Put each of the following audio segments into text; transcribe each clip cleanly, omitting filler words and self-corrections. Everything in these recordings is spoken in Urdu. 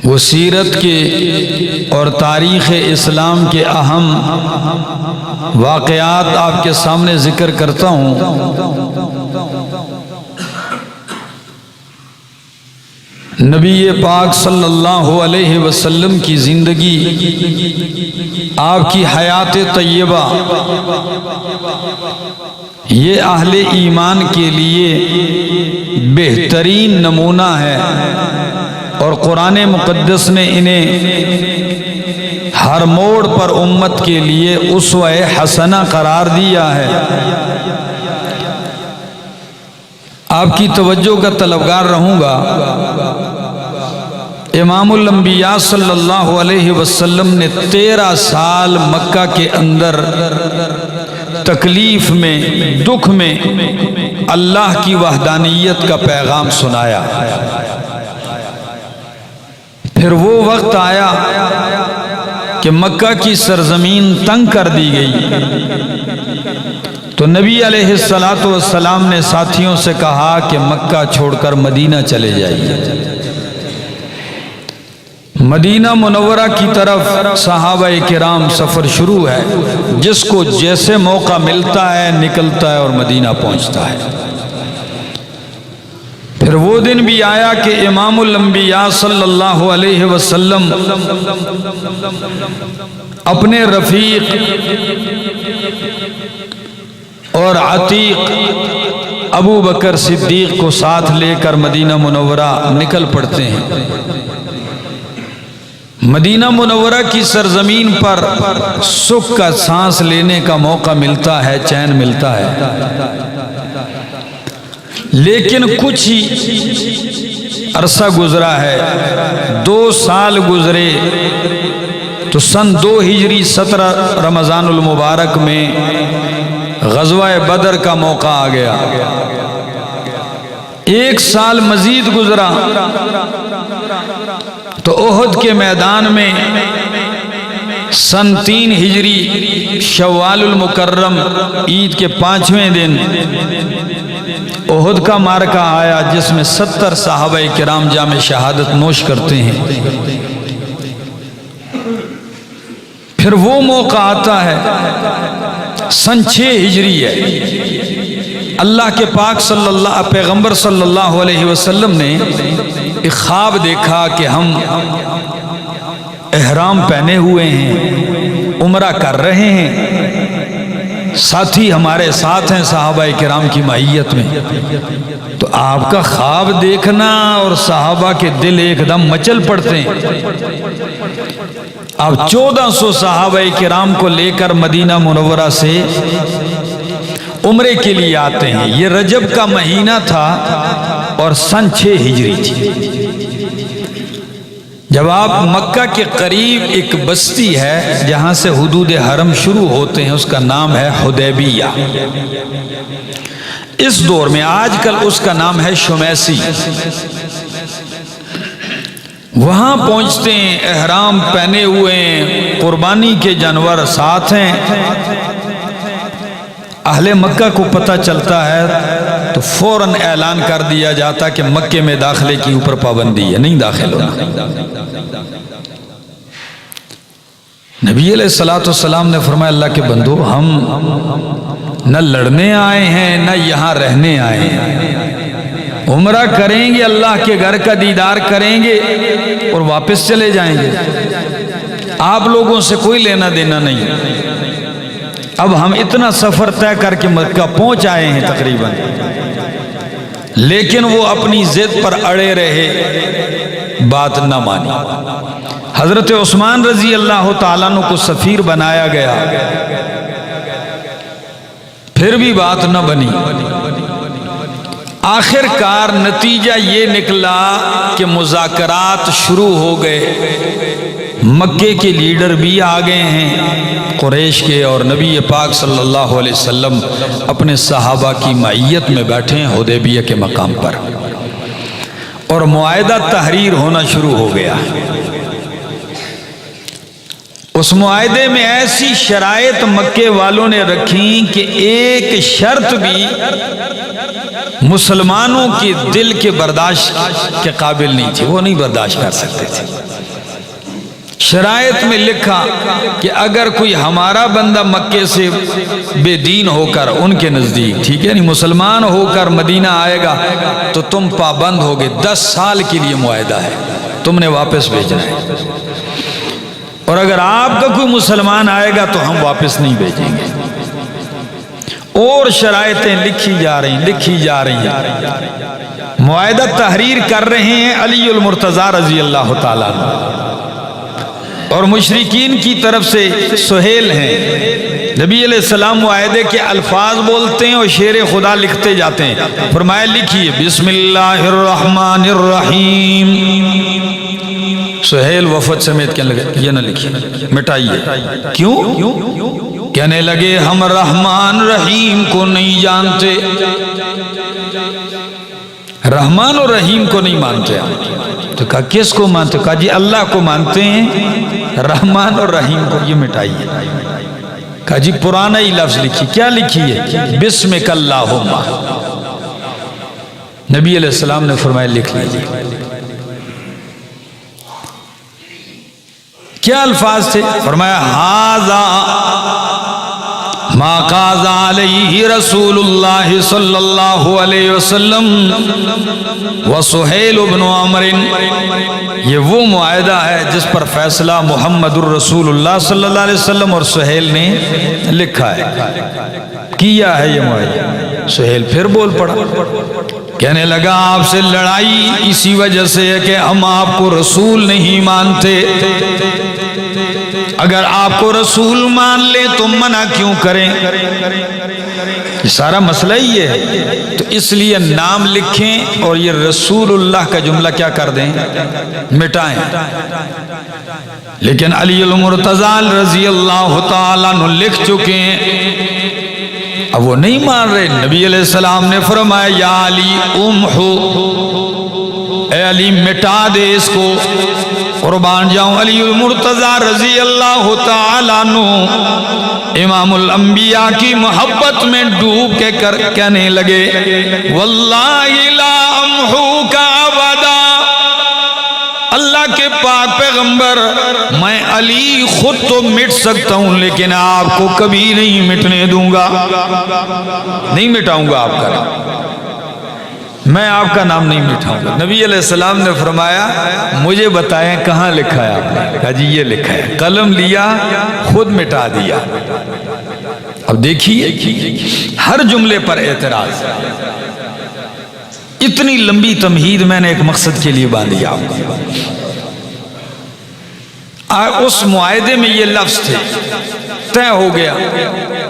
وہ سیرت کے اور تاریخ اسلام کے اہم واقعات آپ کے سامنے ذکر کرتا ہوں۔ نبی پاک صلی اللہ علیہ وسلم کی زندگی، آپ کی حیات طیبہ، یہ اہل ایمان کے لیے بہترین نمونہ ہے، اور قرآن مقدس نے انہیں ہر موڑ پر امت کے لیے اسوہ حسنہ قرار دیا ہے۔ آپ کی توجہ کا طلبگار رہوں گا۔ امام الانبیاء صلی اللہ علیہ وسلم نے 13 سال مکہ کے اندر تکلیف میں، دکھ میں اللہ کی وحدانیت کا پیغام سنایا۔ پھر وہ وقت آیا کہ مکہ کی سرزمین تنگ کر دی گئی، تو نبی علیہ السلام نے ساتھیوں سے کہا کہ مکہ چھوڑ کر مدینہ چلے جائیے۔ مدینہ منورہ کی طرف صحابہ کرام سفر شروع ہے، جس کو جیسے موقع ملتا ہے نکلتا ہے اور مدینہ پہنچتا ہے۔ پھر وہ دن بھی آیا کہ امام الانبیاء صلی اللہ علیہ وسلم اپنے رفیق اور عتیق ابو بکر صدیق کو ساتھ لے کر مدینہ منورہ نکل پڑتے ہیں۔ مدینہ منورہ کی سرزمین پر سکھ کا سانس لینے کا موقع ملتا ہے، چین ملتا ہے، لیکن کچھ ہی عرصہ گزرا ہے، 2 سال گزرے تو سن 2 ہجری 17 رمضان المبارک میں غزوہ بدر کا موقع آ گیا۔ 1 سال مزید گزرا تو احد کے میدان میں سن 3 ہجری شوال المکرم عید کے 5ویں دن احد کا معرکہ آیا، جس میں 70 صحابہ کرام جام شہادت نوش کرتے ہیں۔ پھر وہ موقع آتا ہے سن 6 ہجری ہے، اللہ کے پاک پیغمبر صلی اللہ علیہ وسلم نے ایک خواب دیکھا کہ ہم احرام پہنے ہوئے ہیں، عمرہ کر رہے ہیں، ساتھی ہمارے ساتھ ہیں صحابہ کرام کی معیت میں۔ تو آپ کا خواب دیکھنا اور صحابہ کے دل ایک دم مچل پڑتے ہیں۔ آپ 1400 صحابہ کرام کو لے کر مدینہ منورہ سے عمرے کے لیے آتے ہیں۔ یہ رجب کا مہینہ تھا اور سن 6 ہجری تھی۔ جب آپ مکہ کے قریب ایک بستی ہے جہاں سے حدود حرم شروع ہوتے ہیں، اس کا نام ہے حدیبیہ۔ اس دور میں آج کل اس کا نام ہے شمیسی۔ وہاں پہنچتے ہیں، احرام پہنے ہوئے ہیں، قربانی کے جانور ساتھ ہیں۔ اہل مکہ کو پتہ چلتا ہے تو فوراً اعلان کر دیا جاتا کہ مکے میں داخلے کی اوپر پابندی ہے، نہیں داخل ہونا۔ نبی علیہ السلام نے فرمایا اللہ کے بندو، ہم نہ لڑنے آئے ہیں نہ یہاں رہنے آئے ہیں، عمرہ کریں گے، اللہ کے گھر کا دیدار کریں گے اور واپس چلے جائیں گے، آپ لوگوں سے کوئی لینا دینا نہیں۔ اب ہم اتنا سفر طے کر کے مکہ پہنچ آئے ہیں تقریباً، لیکن وہ اپنی ضد پر اڑے رہے، بات نہ مانی۔ حضرت عثمان رضی اللہ تعالیٰ عنہ کو سفیر بنایا گیا، پھر بھی بات نہ بنی۔ آخر کار نتیجہ یہ نکلا کہ مذاکرات شروع ہو گئے، مکے کے لیڈر بھی آ گئے ہیں قریش کے، اور نبی پاک صلی اللہ علیہ وسلم اپنے صحابہ کی معیت میں بیٹھے ہیں حدیبیہ کے مقام پر، اور معاہدہ تحریر ہونا شروع ہو گیا۔ اس معاہدے میں ایسی شرائط مکے والوں نے رکھی کہ ایک شرط بھی مسلمانوں کے دل کے برداشت کے قابل نہیں تھی، وہ نہیں برداشت کر سکتے تھے۔ شرائط میں لکھا کہ اگر کوئی ہمارا بندہ مکے سے بے دین ہو کر ان کے نزدیک، ٹھیک ہے، نہیں مسلمان ہو کر مدینہ آئے گا تو تم پابند ہوگے، 10 سال کے لیے معاہدہ ہے، تم نے واپس بھیجنا ہے، اور اگر آپ کا کوئی مسلمان آئے گا تو ہم واپس نہیں بھیجیں گے۔ اور شرائطیں لکھی جا رہی ہیں۔ معاہدہ تحریر کر رہے ہیں علی المرتضیٰ رضی اللہ تعالیٰ عنہ، اور مشرکین کی طرف سے سہیل ہیں۔ نبی علیہ السلام معاہدے کے الفاظ بولتے ہیں اور شعر خدا لکھتے جاتے ہیں۔ فرمایا لکھیے بسم اللہ الرحمن الرحیم۔ سہیل وفد سمیت کہنے لگے یہ نہ لکھیے، مٹائیے۔ کیوں؟ کہنے لگے ہم رحمان رحیم کو نہیں جانتے، رحمان اور رحیم کو نہیں مانتے۔ تو کہا کس کو مانتے؟ کہا جی اللہ کو مانتے ہیں، رحمان اور رحیم کو یہ مٹائیے۔ کہا جی پرانا ہی لفظ لکھیے۔ کیا لکھیے؟ بسمک اللہم۔ نبی علیہ السلام نے فرمایا لکھ لیجیے۔ کیا الفاظ تھے؟ فرمایا ھذا ما قاض علیہ رسول اللہ صلی اللہ علیہ وسلم وسہیل بن عمر۔ یہ وہ معاہدہ ہے جس پر فیصلہ محمد الرسول اللہ صلی اللہ علیہ وسلم اور سہیل نے لکھا ہے، کیا ہے یہ معاہدہ۔ سہیل پھر بول پڑا، کہنے لگا آپ سے لڑائی اسی وجہ سے ہے کہ ہم آپ کو رسول نہیں مانتے، اگر آپ کو رسول مان لیں تو منع کیوں کریں؟ یہ سارا مسئلہ ہی ہے۔ تو اس لیے نام لکھیں اور یہ رسول اللہ کا جملہ کیا کر دیں؟ مٹائیں۔ لیکن علی المرتضیٰ رضی اللہ تعالیٰ عنہ لکھ چکے ہیں، اب وہ نہیں مان رہے۔ نبی علیہ السلام نے فرمایا یا علی امحو، اے علی مٹا دے اس کو، قربان جاؤں۔ علی المرتضیٰ رضی اللہ تعالیٰ عنہ امام الانبیاء کی محبت میں ڈوب کے کہنے لگے واللہ لا امحوک ابدا، اللہ کے پاک پیغمبر میں علی خود تو مٹ سکتا ہوں لیکن آپ کو کبھی نہیں مٹنے دوں گا، نہیں مٹاؤں گا آپ کا نام، میں آپ کا نام نہیں مٹاؤں گا۔ نبی علیہ السلام نے فرمایا مجھے بتائیں کہاں لکھا ہے آپ نے؟ کہا جی یہ لکھا ہے۔ قلم لیا، خود مٹا دیا۔ اب دیکھیے ہر جملے پر اعتراض۔ اتنی لمبی تمہید میں نے ایک مقصد کے لیے باندھی آپ کو۔ اس معاہدے میں یہ لفظ تھے، طے ہو گیا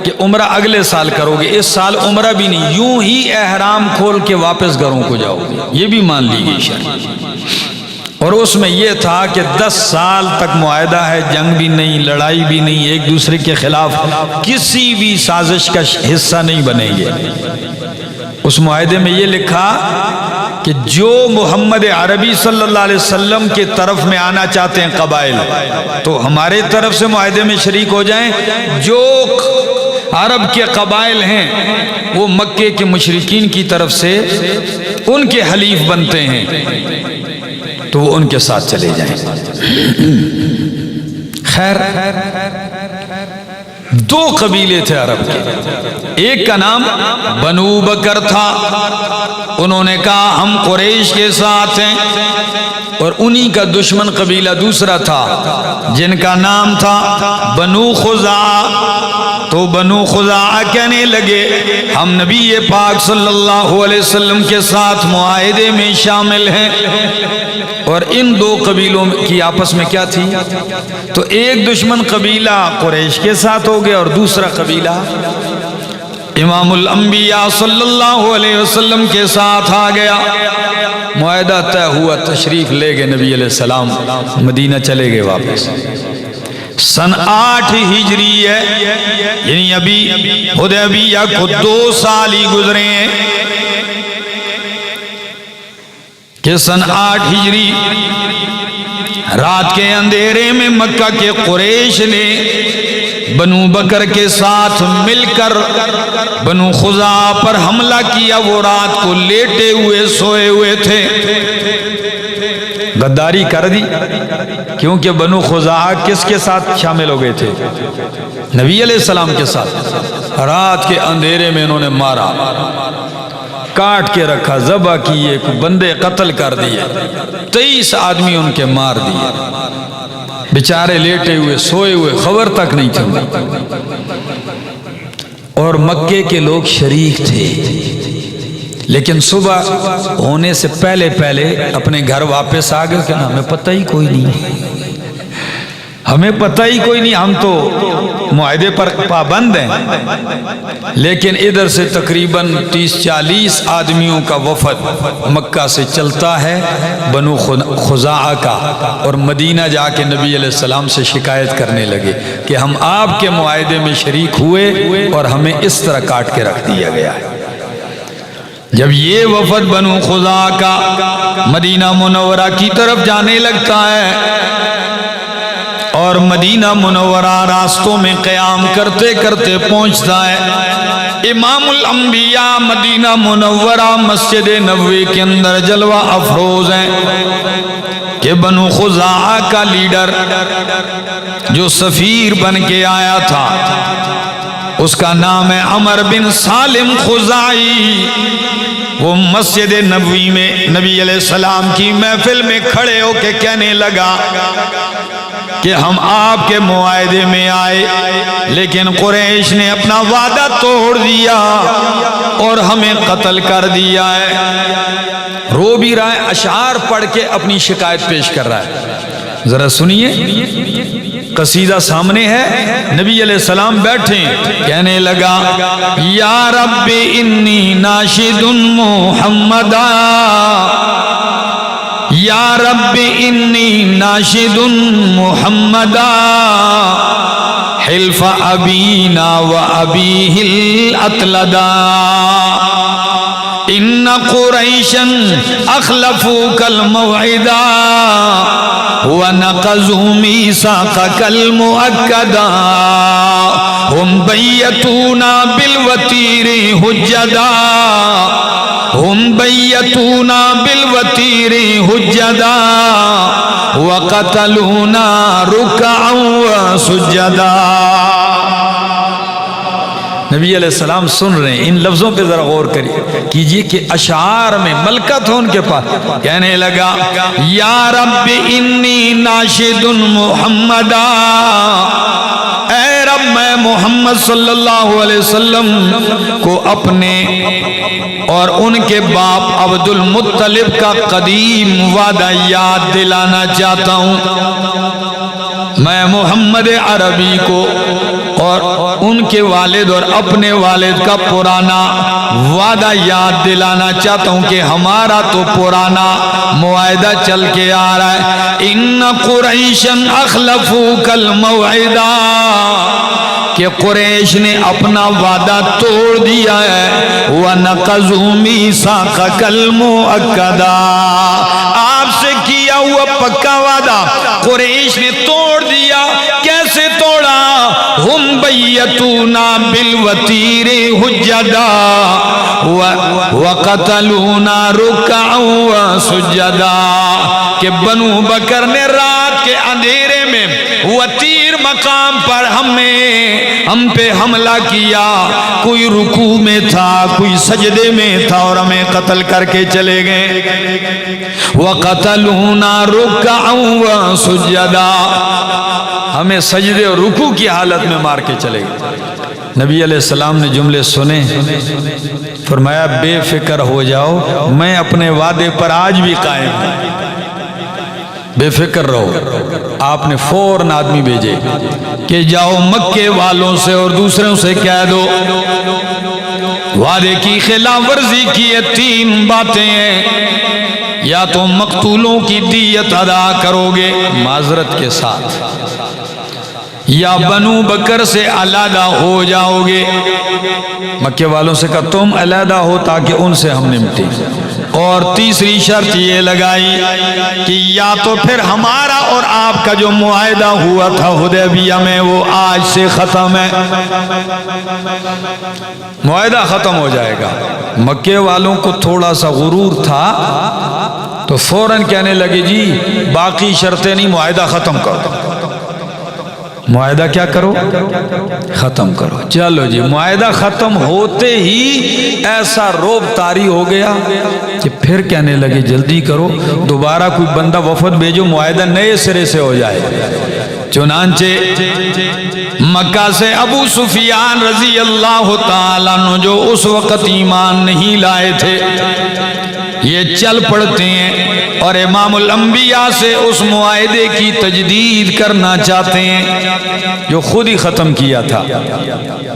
کہ عمرہ اگلے سال کرو گے، اس سال عمرہ بھی نہیں، یوں ہی احرام کھول کے واپس گھروں کو جاؤ گے، یہ بھی مان لی گئی شرط۔ اور اس میں یہ تھا کہ 10 سال تک معاہدہ ہے، جنگ بھی نہیں، لڑائی بھی نہیں، ایک دوسرے کے خلاف کسی بھی سازش کا حصہ نہیں بنیں گے۔ اس معاہدے میں یہ لکھا کہ جو محمد عربی صلی اللہ علیہ وسلم کے طرف میں آنا چاہتے ہیں قبائل، تو ہمارے طرف سے معاہدے میں شریک ہو جائیں، جو عرب کے قبائل ہیں وہ مکے کے مشرکین کی طرف سے ان کے حلیف بنتے ہیں تو وہ ان کے ساتھ چلے جائیں۔ خیر 2 قبیلے تھے عرب کے، ایک کا نام بنو بکر تھا، انہوں نے کہا ہم قریش کے ساتھ ہیں، اور انہی کا دشمن قبیلہ دوسرا تھا جن کا نام تھا بنو خزاعہ، تو بنو خزاعہ کہنے لگے ہم نبی پاک صلی اللہ علیہ وسلم کے ساتھ معاہدے میں شامل ہیں۔ اور ان 2 قبیلوں کی آپس میں کیا تھی؟ تو ایک دشمن قبیلہ قریش کے ساتھ ہو گیا اور دوسرا قبیلہ امام الانبیاء صلی اللہ علیہ وسلم کے ساتھ آ گیا۔ معاہدہ طے ہوا، تشریف لے گئے نبی علیہ السلام، مدینہ چلے گئے واپس۔ سن 8 ہجری ہے، یعنی ابھی حدیبیہ کو 2 سال ہی گزرے ہیں کہ سن 8 ہجری رات کے اندھیرے میں مکہ کے قریش نے بنو بکر کے ساتھ مل کر بنو خزاعہ پر حملہ کیا. وہ رات کو لیٹے ہوئے سوئے ہوئے تھے. غداری کر دی کیونکہ بنو خزاعہ کس کے ساتھ شامل ہو گئے تھے؟ نبی علیہ السلام کے ساتھ. رات کے اندھیرے میں انہوں نے مارا، کاٹ کے رکھا، ذبح کیے، بندے قتل کر دیے، 23 آدمی ان کے مار دیے. بیچارے لیٹے ہوئے سوئے ہوئے، خبر تک نہیں تھی. اور مکے کے لوگ شریک تھے، لیکن صبح ہونے سے پہلے اپنے گھر واپس آ گئے کہ ہمیں پتہ ہی کوئی نہیں، ہمیں پتہ ہی کوئی نہیں، ہم تو معاہدے پر پابند ہیں. لیکن ادھر سے تقریباً 30-40 آدمیوں کا وفد مکہ سے چلتا ہے بنو خزاعہ کا، اور مدینہ جا کے نبی علیہ السلام سے شکایت کرنے لگے کہ ہم آپ کے معاہدے میں شریک ہوئے اور ہمیں اس طرح کاٹ کے رکھ دیا گیا ہے. جب یہ وفد بنو خزاعہ کا مدینہ منورہ کی طرف جانے لگتا ہے اور مدینہ منورہ راستوں میں قیام کرتے کرتے پہنچتا ہے، امام الانبیاء مدینہ منورہ مسجد نبوی کے اندر جلوہ افروز ہیں کہ بنو خزاعہ کا لیڈر جو سفیر بن کے آیا تھا اس کا نام ہے عمر بن سالم خزاعی. وہ مسجد نبوی میں نبی علیہ السلام کی محفل میں کھڑے ہو کے کہنے لگا کہ ہم آپ کے معاہدے میں آئے لیکن قریش نے اپنا وعدہ توڑ دیا اور ہمیں قتل کر دیا ہے. رو بھی رہا ہے، اشعار پڑھ کے اپنی شکایت پیش کر رہا ہے. ذرا سنیے، قصیدہ سامنے ہے، نبی علیہ السلام بیٹھے، کہنے لگا یا رب انی ناشد محمدا، یا رب انی ناشد محمدا، حلف ابینا و ابیہ الاطلدا، ان قریشا اخلفوک الموعدا ونقضوا میثاقک المؤکدا، ہم بیتونا بالوتیر حجدا، ہم بیتونا بالوتیر حجدا، وقتلونا رکعا وسجدا. نبی علیہ السلام سن رہے ہیں، ان لفظوں پہ ذرا غور کیجئے کہ اشعار میں ملکت ہو ان کے پاس. کہنے لگا یا رب انی ناشد محمدا، اے رب میں محمد صلی اللہ علیہ وسلم کو اپنے اور ان کے باپ عبد المطلب کا قدیم وعدہ یاد دلانا چاہتا ہوں. میں محمد عربی کو اور ان کے والد اور اپنے والد کا پرانا وعدہ یاد دلانا چاہتا ہوں کہ ہمارا تو پرانا معاہدہ چل کے آ رہا ہے. ان قریشا اخلفوک الموعدا، کہ قریش نے اپنا وعدہ توڑ دیا ہے. وَنَقَضُوا مِيثَاقَكَ الْمُؤَكَّدَا، آپ سے کیا ہوا پکا وعدہ قریش نے توڑ دیا. کیسے توڑا؟ ہم بیتونا بالوتیر حجدا وقتلونا رکعا وسجدا، کہ بنو بکر نے رات کے اندھیرے میں وتیر مقام پر ہم پہ حملہ کیا. کوئی رکوع میں تھا، کوئی سجدے میں تھا، اور ہمیں قتل کر کے چلے گئے. وقتلونا رکعا وسجدا، ہمیں سجدے اور رکوع کی حالت میں مار کے چلے گئے. نبی علیہ السلام نے جملے سنے، فرمایا بے فکر ہو جاؤ، میں اپنے وعدے پر آج بھی قائم ہوں، بے فکر رہو. آپ نے فوراً آدمی بھیجے کہ جاؤ مکے والوں سے اور دوسروں سے کہہ دو وعدے کی خلاف ورزی کی ہے 3 باتیں ہیں، یا تو مقتولوں کی دیت ادا کرو گے معذرت کے ساتھ، یا بنو بکر سے علیحدہ ہو جاؤ گے. مکے والوں سے کہا تم علیحدہ ہو تاکہ ان سے ہم نمٹیں، اور تیسری شرط یہ لگائی کہ یا تو پھر ہمارا اور آپ کا جو معاہدہ ہوا تھا حدیبیہ میں وہ آج سے ختم ہے، معاہدہ ختم ہو جائے گا۔ مکے والوں کو تھوڑا سا غرور تھا تو فوراً کہنے لگے جی باقی شرطیں نہیں، معاہدہ ختم کرو، معاہدہ کیا کرو؟ ختم کرو۔ چلو جی، معاہدہ ختم ہوتے ہی ایسا روب طاری ہو گیا کہ پھر کہنے لگے جلدی کرو، دوبارہ کوئی بندہ وفد بھیجو، معاہدہ نئے سرے سے ہو جائے۔ چنانچہ مکہ سے ابو سفیان رضی اللہ تعالیٰ عنہ جو اس وقت ایمان نہیں لائے تھے، یہ چل پڑتے ہیں اور امام الانبیاء سے اس معاہدے کی تجدید کرنا چاہتے ہیں جو خود ہی ختم کیا تھا۔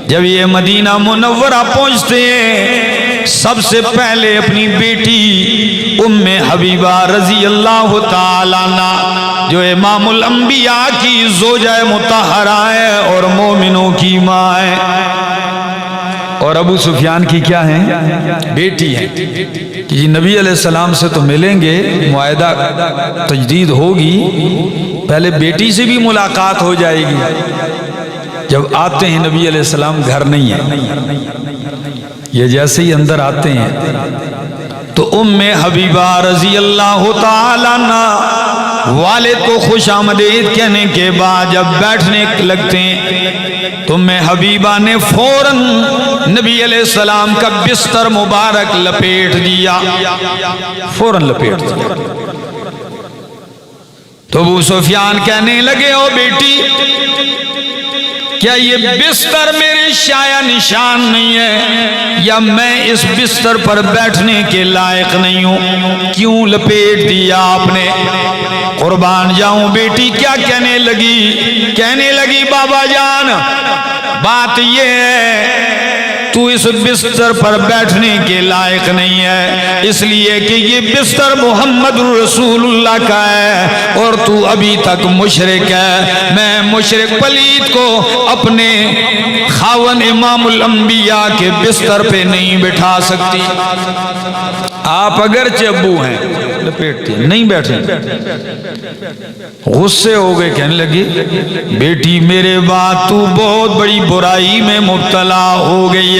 جب یہ مدینہ منورہ پہنچتے ہیں، سب سے پہلے اپنی بیٹی ام حبیبہ رضی اللہ تعالیٰ عنہ جو امام الانبیاء کی زوجہ مطہرہ ہے اور مومنوں کی ماں ہے، اور ابو سفیان کی کیا ہیں؟ بیٹی ہیں، کہ جی نبی علیہ السلام سے تو ملیں گے، معاہدہ تجدید ہوگی، پہلے بیٹی سے بھی ملاقات ہو جائے گی۔ جب آتے ہیں نبی علیہ السلام گھر نہیں ہے، یہ جیسے ہی اندر آتے ہیں تو ام حبیبہ رضی اللہ تعالیٰ عنہ والد کو خوش آمدید کہنے کے بعد جب بیٹھنے لگتے ہیں تو ام حبیبہ نے فوراً نبی علیہ السلام کا بستر مبارک لپیٹ دیا، فوراً لپیٹ دیا۔ تو ابو سفیان کہنے لگے او بیٹی، کیا یہ بستر میرے شایہ نشان نہیں ہے، یا میں اس بستر پر بیٹھنے کے لائق نہیں ہوں؟ کیوں لپیٹ دیا آپ نے؟ قربان جاؤں بیٹی کیا کہنے لگی بابا جان بات یہ ہے تو اس بستر پر بیٹھنے کے لائق نہیں ہے، اس لیے کہ یہ بستر محمد رسول اللہ کا ہے اور تو ابھی تک مشرک ہے، میں مشرک پلید کو اپنے خاون امام الانبیاء کے بستر پہ نہیں بٹھا سکتی۔ آپ اگرچہ ابو ہیں، لپیٹتے نہیں بیٹھیں۔ غصے ہو گئے، کہنے لگی بیٹی میرے بعد تو بہت بڑی برائی میں مبتلا ہو گئی ہے۔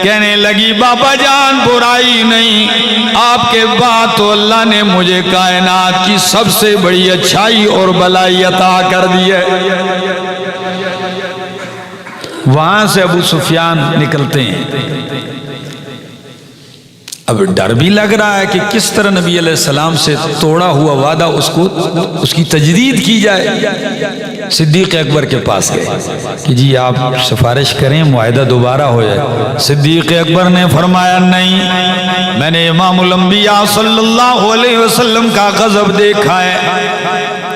کہنے لگی بابا جان برائی نہیں، آپ کے بعد تو اللہ نے مجھے کائنات کی سب سے بڑی اچھائی اور بلائی عطا کر دی ہے۔ وہاں سے ابو سفیان نکلتے ہیں۔ اب ڈر بھی لگ رہا ہے کہ کس طرح نبی علیہ السلام سے توڑا ہوا وعدہ اس کی تجدید کی جائے۔ صدیق اکبر کے پاس گئے کہ جی آپ سفارش کریں معاہدہ دوبارہ ہو جائے۔ صدیق اکبر نے فرمایا نہیں، میں نے امام الانبیاء صلی اللہ علیہ وسلم کا غضب دیکھا ہے،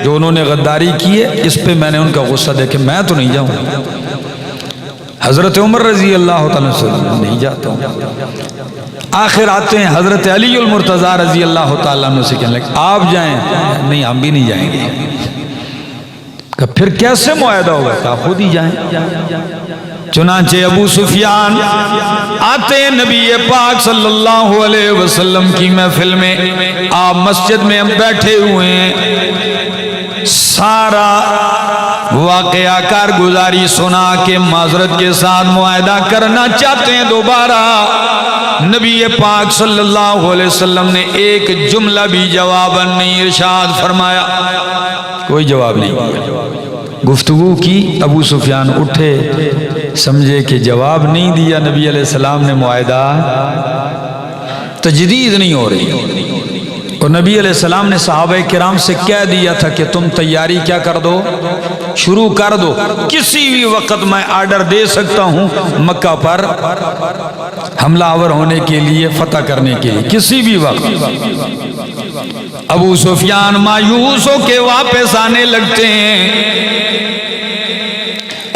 جو انہوں نے غداری کی ہے اس پہ میں نے ان کا غصہ دیکھا، میں تو نہیں جاؤں۔ حضرت عمر رضی اللہ تعالیٰ سے نہیں جاتا ہوں۔ آخر آتے ہیں حضرت علی المرتضیٰ رضی اللہ تعالیٰ عنہ سے کہنے لگے آپ جائیں، نہیں ہم بھی نہیں جائیں گے۔ کہ پھر کیسے معاہدہ ہوگا؟ کہ خود ہی جائیں۔ چنانچہ ابو سفیان آتے ہیں نبی پاک صلی اللہ علیہ وسلم کی محفل میں، آپ مسجد میں بیٹھے ہوئے ہیں، سارا واقعہ کارگزاری سنا کے معذرت کے ساتھ معاہدہ کرنا چاہتے ہیں دوبارہ۔ نبی پاک صلی اللہ علیہ وسلم نے ایک جملہ بھی جواب نہیں ارشاد فرمایا، کوئی جواب نہیں۔ گفتگو کی، ابو سفیان اٹھے، سمجھے کہ جواب نہیں دیا نبی علیہ السلام نے، معاہدہ تجدید نہیں ہو رہی۔ اور نبی علیہ السلام نے صحابہ کرام سے کہہ دیا تھا کہ تم تیاری کیا کر دو، شروع کر دو، کسی بھی وقت میں آرڈر دے سکتا ہوں مکہ پر حملہ آور ہونے کے لیے، فتح کرنے کے لیے، کسی بھی وقت۔ ابو سفیان مایوس ہو کے واپس آنے لگتے ہیں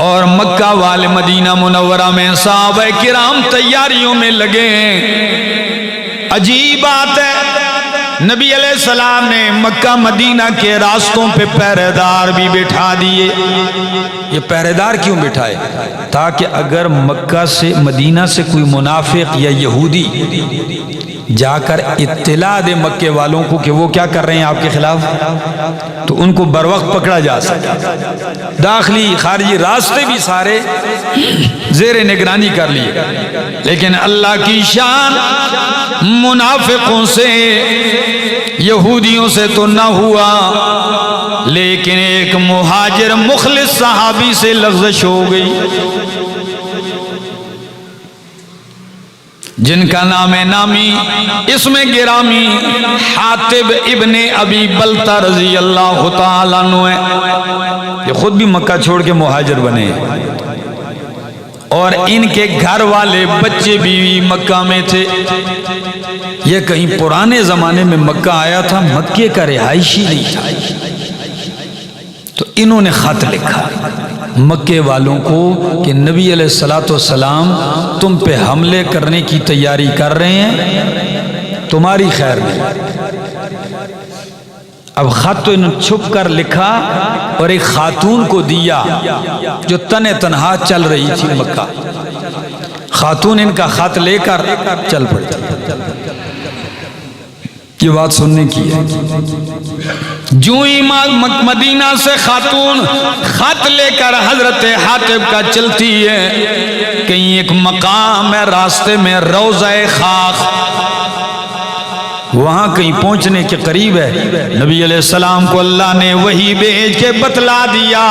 اور مکہ والے مدینہ منورہ میں صحابہ کرام تیاریوں میں لگے ہیں۔ عجیب بات ہے، نبی علیہ السلام نے مکہ مدینہ کے راستوں پہ پہرے دار بھی بٹھا دیے۔ یہ پہرے دار کیوں بٹھائے؟ تاکہ اگر مکہ سے مدینہ سے کوئی منافق یا یہودی جا کر اطلاع دے مکے والوں کو کہ وہ کیا کر رہے ہیں آپ کے خلاف، تو ان کو بر وقت پکڑا جا سکے۔ داخلی خارجی راستے بھی سارے زیر نگرانی کر لیے، لیکن اللہ کی شان منافقوں سے یہودیوں سے تو نہ ہوا، لیکن ایک مہاجر مخلص صحابی سے لغزش ہو گئی، جن کا نام نامی اسم گرامی حاتب ابن ابی بلتہ رضی اللہ تعالیٰ عنہ ہے۔ یہ خود بھی مکہ چھوڑ کے مہاجر بنے، اور ان کے گھر والے بچے بیوی مکہ میں تھے۔ یہ کہیں پرانے زمانے میں مکہ آیا تھا، مکے کا رہائشی نہیں تھا، تو انہوں نے خط لکھا مکے والوں کو کہ نبی علیہ السلام تم پہ حملے کرنے کی تیاری کر رہے ہیں، تمہاری خیر نہیں۔ اب خط تو انہوں چھپ کر لکھا اور ایک خاتون کو دیا جو تنہا چل رہی تھی مکہ۔ خاتون ان کا خط لے کر چل پڑی۔ یہ بات سننے کی ہے، جو ہی مدینہ سے خاتون خط لے کر حضرت حاتب کا چلتی ہے، کہیں ایک مقام ہے راستے میں روضہ خاخ، وہاں کہیں پہنچنے کے قریب ہے، نبی علیہ السلام کو اللہ نے وحی بھیج کے بتلا دیا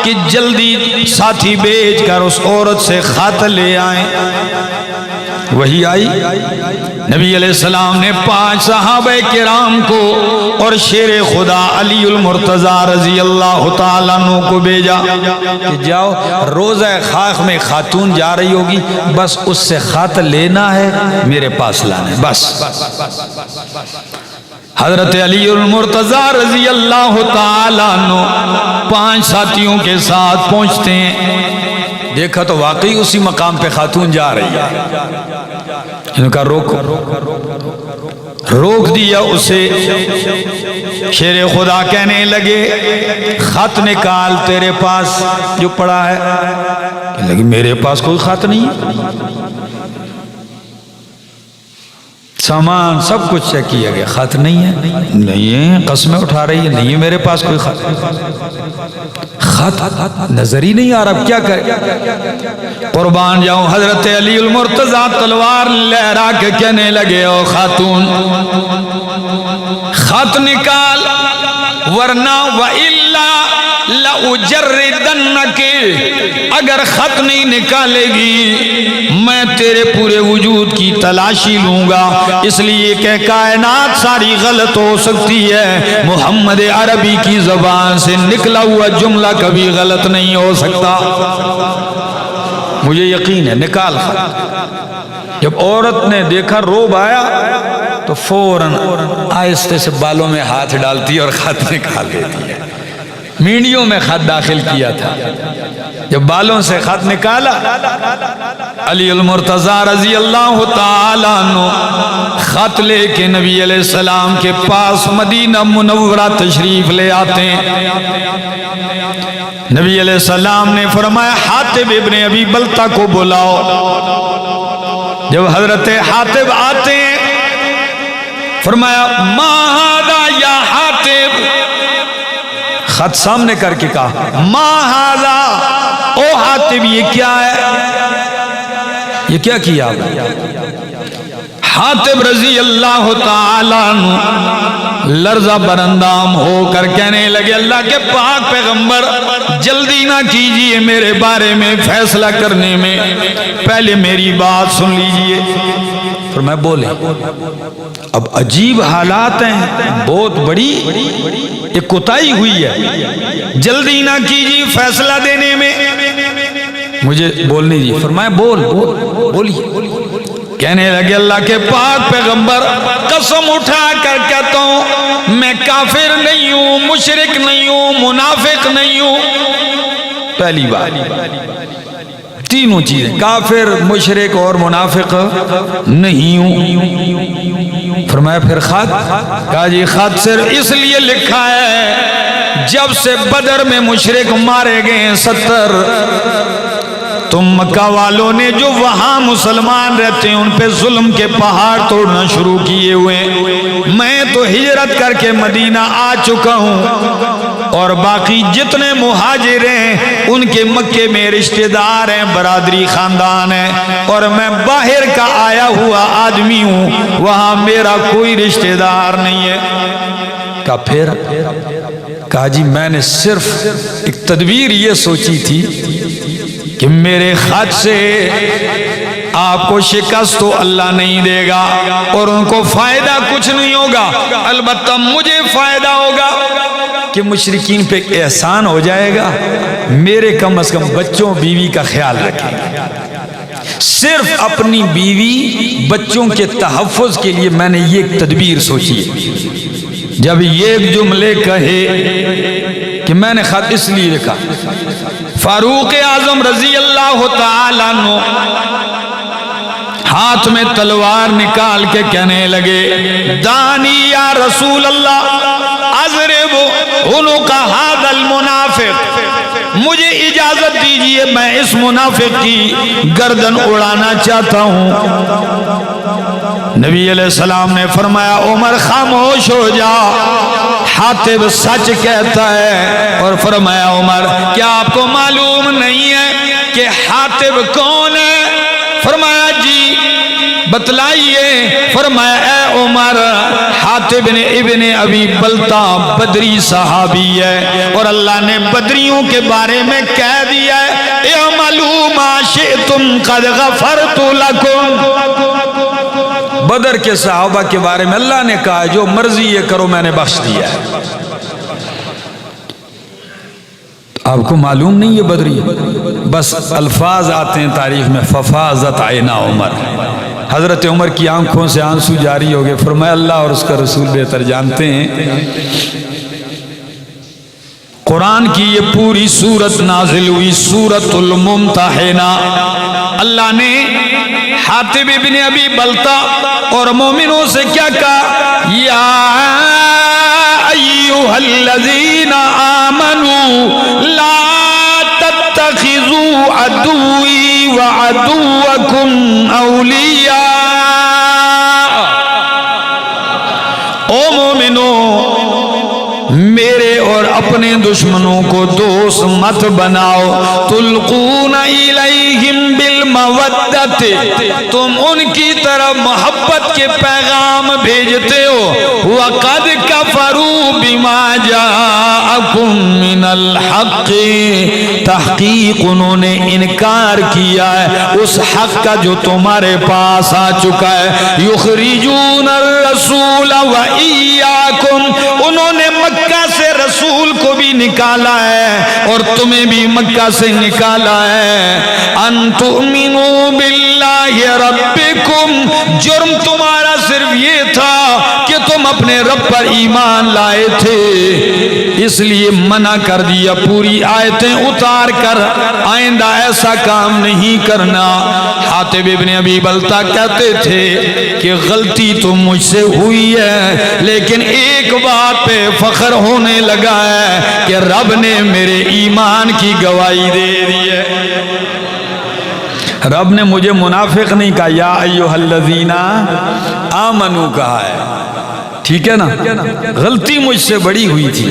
کہ جلدی ساتھی بھیج کر اس عورت سے خط لے آئیں۔ وہی آئی، نبی علیہ السلام نے 5 صحابہ کرام کو اور شیر خدا علی المرتضیٰ رضی اللہ تعالیٰ عنہ کو بھیجا کہ جاؤ روضہ خاخ میں خاتون جا رہی ہوگی، بس اس سے خط لینا ہے، میرے پاس لانا ہے بس۔ حضرت علی المرتضیٰ رضی اللہ تعالیٰ عنہ 5 ساتھیوں کے ساتھ پہنچتے ہیں، دیکھا تو واقعی اسی مقام پہ خاتون جا رہی ہے، ان کا روک دیا اسے۔ شیر خدا کہنے لگے خط نکال تیرے پاس جو پڑا ہے، کہنے لگے میرے پاس کوئی خط نہیں ہے، سامان سب کچھ چیک کیا گیا، خط نہیں ہے، نہیں ہے، قسمیں اٹھا رہی ہے، نہیں ہے میرے پاس کوئی خط نظر ہی نہیں آ رہا، کیا کرے؟ قربان جاؤں حضرت علی المرتضیٰ تلوار لہرا کے کہنے لگے او خاتون خط نکال ورنہ وَإِلَّا لَأُجَرِّدَنَّكِ، اگر خط نہیں نکالے گی میں تیرے پورے وجود کی تلاشی لوں گا، اس لیے کہ کائنات ساری غلط ہو سکتی ہے، محمد عربی کی زبان سے نکلا ہوا جملہ کبھی غلط نہیں ہو سکتا، مجھے یقین ہے، نکال خط۔ جب عورت نے دیکھا روب آیا تو فوراً آہستہ سے بالوں میں ہاتھ ڈالتی اور خط نکال دیتی ہے، مینڈیوں میں خط داخل کیا تھا، جب بالوں سے خط نکالا علی المرتضیٰ رضی اللہ تعالیٰ عنہ خط لے کے نبی علیہ السلام کے پاس مدینہ منورہ تشریف لے آتے ہیں۔ نبی علیہ السلام نے فرمایا حاتب ابن ابی بلتہ کو بلاؤ۔ جب حضرت حاتب آتے ہیں فرمایا ما ھذا یا حاتب، خط سامنے کر کے کہا ما ھذا، او حاتب یہ کیا ہے، یہ کیا کیا؟ حاتب رضی اللہ تعالیٰ عنہ لرزہ برندام ہو کر کہنے لگے اللہ کے پاک پیغمبر جلدی نہ کیجئے میرے بارے میں فیصلہ کرنے میں، پہلے میری بات سن لیجئے۔ فرمایا بولے، اب عجیب حالات ہیں، بہت بڑی ایک کوتاہی ہوئی ہے، جلدی نہ کیجئے فیصلہ دینے میں، مجھے بولنے دیجئے۔ فرمایا بولیے۔ کہنے لگے اللہ کے پاک پیغمبر قسم اٹھا کر کہتا ہوں میں کافر نہیں ہوں، مشرک نہیں ہوں، منافق نہیں ہوں۔ پہلی بات تینوں چیزیں، کافر، مشرک اور منافق نہیں ہوں۔ فرمایا پھر خط؟ کہا جی خط صرف اس لیے لکھا ہے جب سے بدر میں مشرک مارے گئے 70، تم مکہ والوں نے جو وہاں مسلمان رہتے ہیں ان پہ ظلم کے پہاڑ توڑنا شروع کیے ہوئے، میں تو ہجرت کر کے مدینہ آ چکا ہوں، اور باقی جتنے مہاجر ہیں ان کے مکے میں رشتہ دار ہیں، برادری خاندان ہیں، اور میں باہر کا آیا ہوا آدمی ہوں، وہاں میرا کوئی رشتہ دار نہیں ہے۔ کہا پھر؟ کہا جی میں نے صرف ایک تدبیر یہ سوچی تھی کہ میرے خط سے آپ کو شکست تو اللہ نہیں دے گا اور ان کو فائدہ کچھ نہیں ہوگا، البتہ مجھے فائدہ ہوگا کہ مشرکین پہ ایک احسان ہو جائے گا، میرے کم از کم بچوں بیوی کا خیال رکھیں۔ صرف اپنی بیوی بچوں کے تحفظ کے لیے میں نے یہ ایک تدبیر سوچی ہے۔ جب یہ جملے کہے کہ میں نے خط اس لیے لکھا، فاروق اعظم رضی اللہ تعالیٰ عنہ ہاتھ میں تلوار نکال کے کہنے لگے، دانی یا رسول اللہ اضرب عنق ھذا المنافق، مجھے اجازت دیجئے میں اس منافق کی گردن اڑانا چاہتا ہوں۔ نبی علیہ السلام نے فرمایا عمر خاموش ہو جا، حاتب سچ کہتا ہے، اور فرمایا عمر کیا آپ کو معلوم نہیں ہے کہ حاتب کون ہے؟ فرمایا جی بتلائیے۔ فرمایا اے عمر حاتب ابن ابی بلتا بدری صحابی ہے، اور اللہ نے بدریوں کے بارے میں کہہ دیا ہے اعملوا ما شئتم قد غفرت لکم۔ بدر کے صحابہ کے بارے میں اللہ نے کہا جو مرضی یہ کرو میں نے بخش دیا ہے۔ آپ کو معلوم نہیں یہ بدری، بس الفاظ آتے ہیں تاریخ میں، ففاضت عینا عمر، حضرت عمر کی آنکھوں سے آنسو جاری ہو گئے۔ فرمایا اللہ اور اس کا رسول بہتر جانتے ہیں۔ قرآن کی یہ پوری سورت نازل ہوئی، سورت الممتحنہ۔ اللہ نے حاتب ابن ابی بلتا اور مومنوں سے کیا کہا؟ یا ایھا الذین آمنوا لا تتخذوا عدوی وعدوکم اولیاء، او مومنو میرے اور اپنے دشمنوں کو دوست مت بناؤ، تلقون الیہم بالمودۃ، تم ان کی طرف محبت کے پیغام بھیجتے ہو، وقد کفروا بما جاءکم من الحق، تحقیق انہوں نے انکار کیا ہے اس حق کا جو تمہارے پاس آ چکا ہے، یخرجون الرسول وایاکم، انہوں نے مکہ سے رسول کو بھی نکالا ہے اور تمہیں بھی مکہ سے نکالا ہے، ان تؤمنوا باللہ ربکم، جرم تمہارا صرف یہ تھا کہ تم اپنے رب پر ایمان لائے تھے، اس لیے منع کر دیا، پوری آیتیں اتار کر آئندہ ایسا کام نہیں کرنا۔ حاتب ابن ابی بلتا کہتے تھے کہ غلطی تو مجھ سے ہوئی ہے، لیکن ایک بات پہ فخر ہونے لگا ہے کہ رب نے میرے ایمان کی گواہی دے دی ہے۔ رب نے مجھے منافق نہیں کہا، یا ایھا الذین آمنوا کہا ہے، ٹھیک ہے نا؟ غلطی مجھ سے بڑی ہوئی تھی،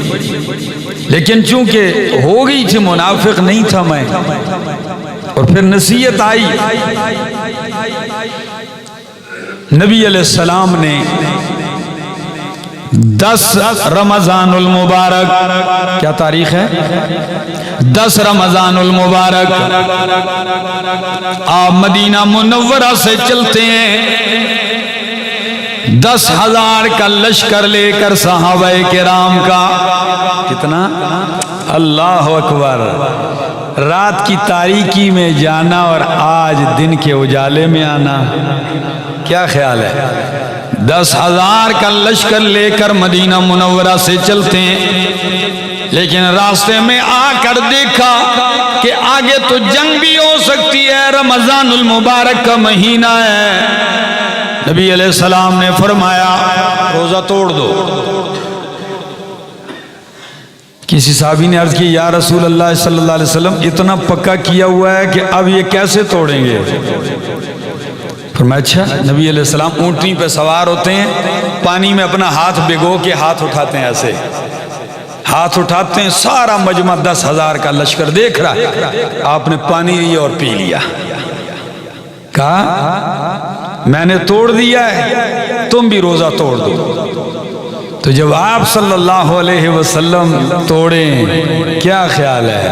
لیکن چونکہ ہو گئی تھی منافق نہیں تھا میں، اور پھر نصیحت آئی۔ نبی علیہ السلام نے 10 رمضان المبارک، کیا تاریخ ہے؟ 10 رمضان المبارک آپ مدینہ منورہ سے چلتے ہیں، 10,000 کا لشکر لے کر صحابہ کرام کا، کتنا؟ اللہ اکبر، رات کی تاریکی میں جانا اور آج دن کے اجالے میں آنا، کیا خیال ہے؟ 10,000 کا لشکر لے کر مدینہ منورہ سے چلتے ہیں، لیکن راستے میں آ کر دیکھا کہ آگے تو جنگ بھی ہو سکتی ہے، رمضان المبارک کا مہینہ ہے۔ نبی علیہ السلام نے فرمایا روزہ توڑ دو، کسی صحابی نے عرض کی یا رسول اللہ صلی اللہ علیہ وسلم اتنا پکا کیا ہوا ہے کہ اب یہ کیسے توڑیں گے؟ فرمایا اچھا۔ نبی علیہ السلام اونٹنی پہ سوار ہوتے ہیں، پانی میں اپنا ہاتھ بھگو کے ہاتھ اٹھاتے ہیں، ایسے ہاتھ اٹھاتے ہیں، سارا مجمع 10,000 کا لشکر دیکھ رہا ہے، آپ نے پانی لیا اور پی لیا، کہا میں نے توڑ دیا ہے، تم بھی روزہ توڑ دو۔ تو جب آپ صلی اللہ علیہ وسلم توڑیں، کیا خیال ہے؟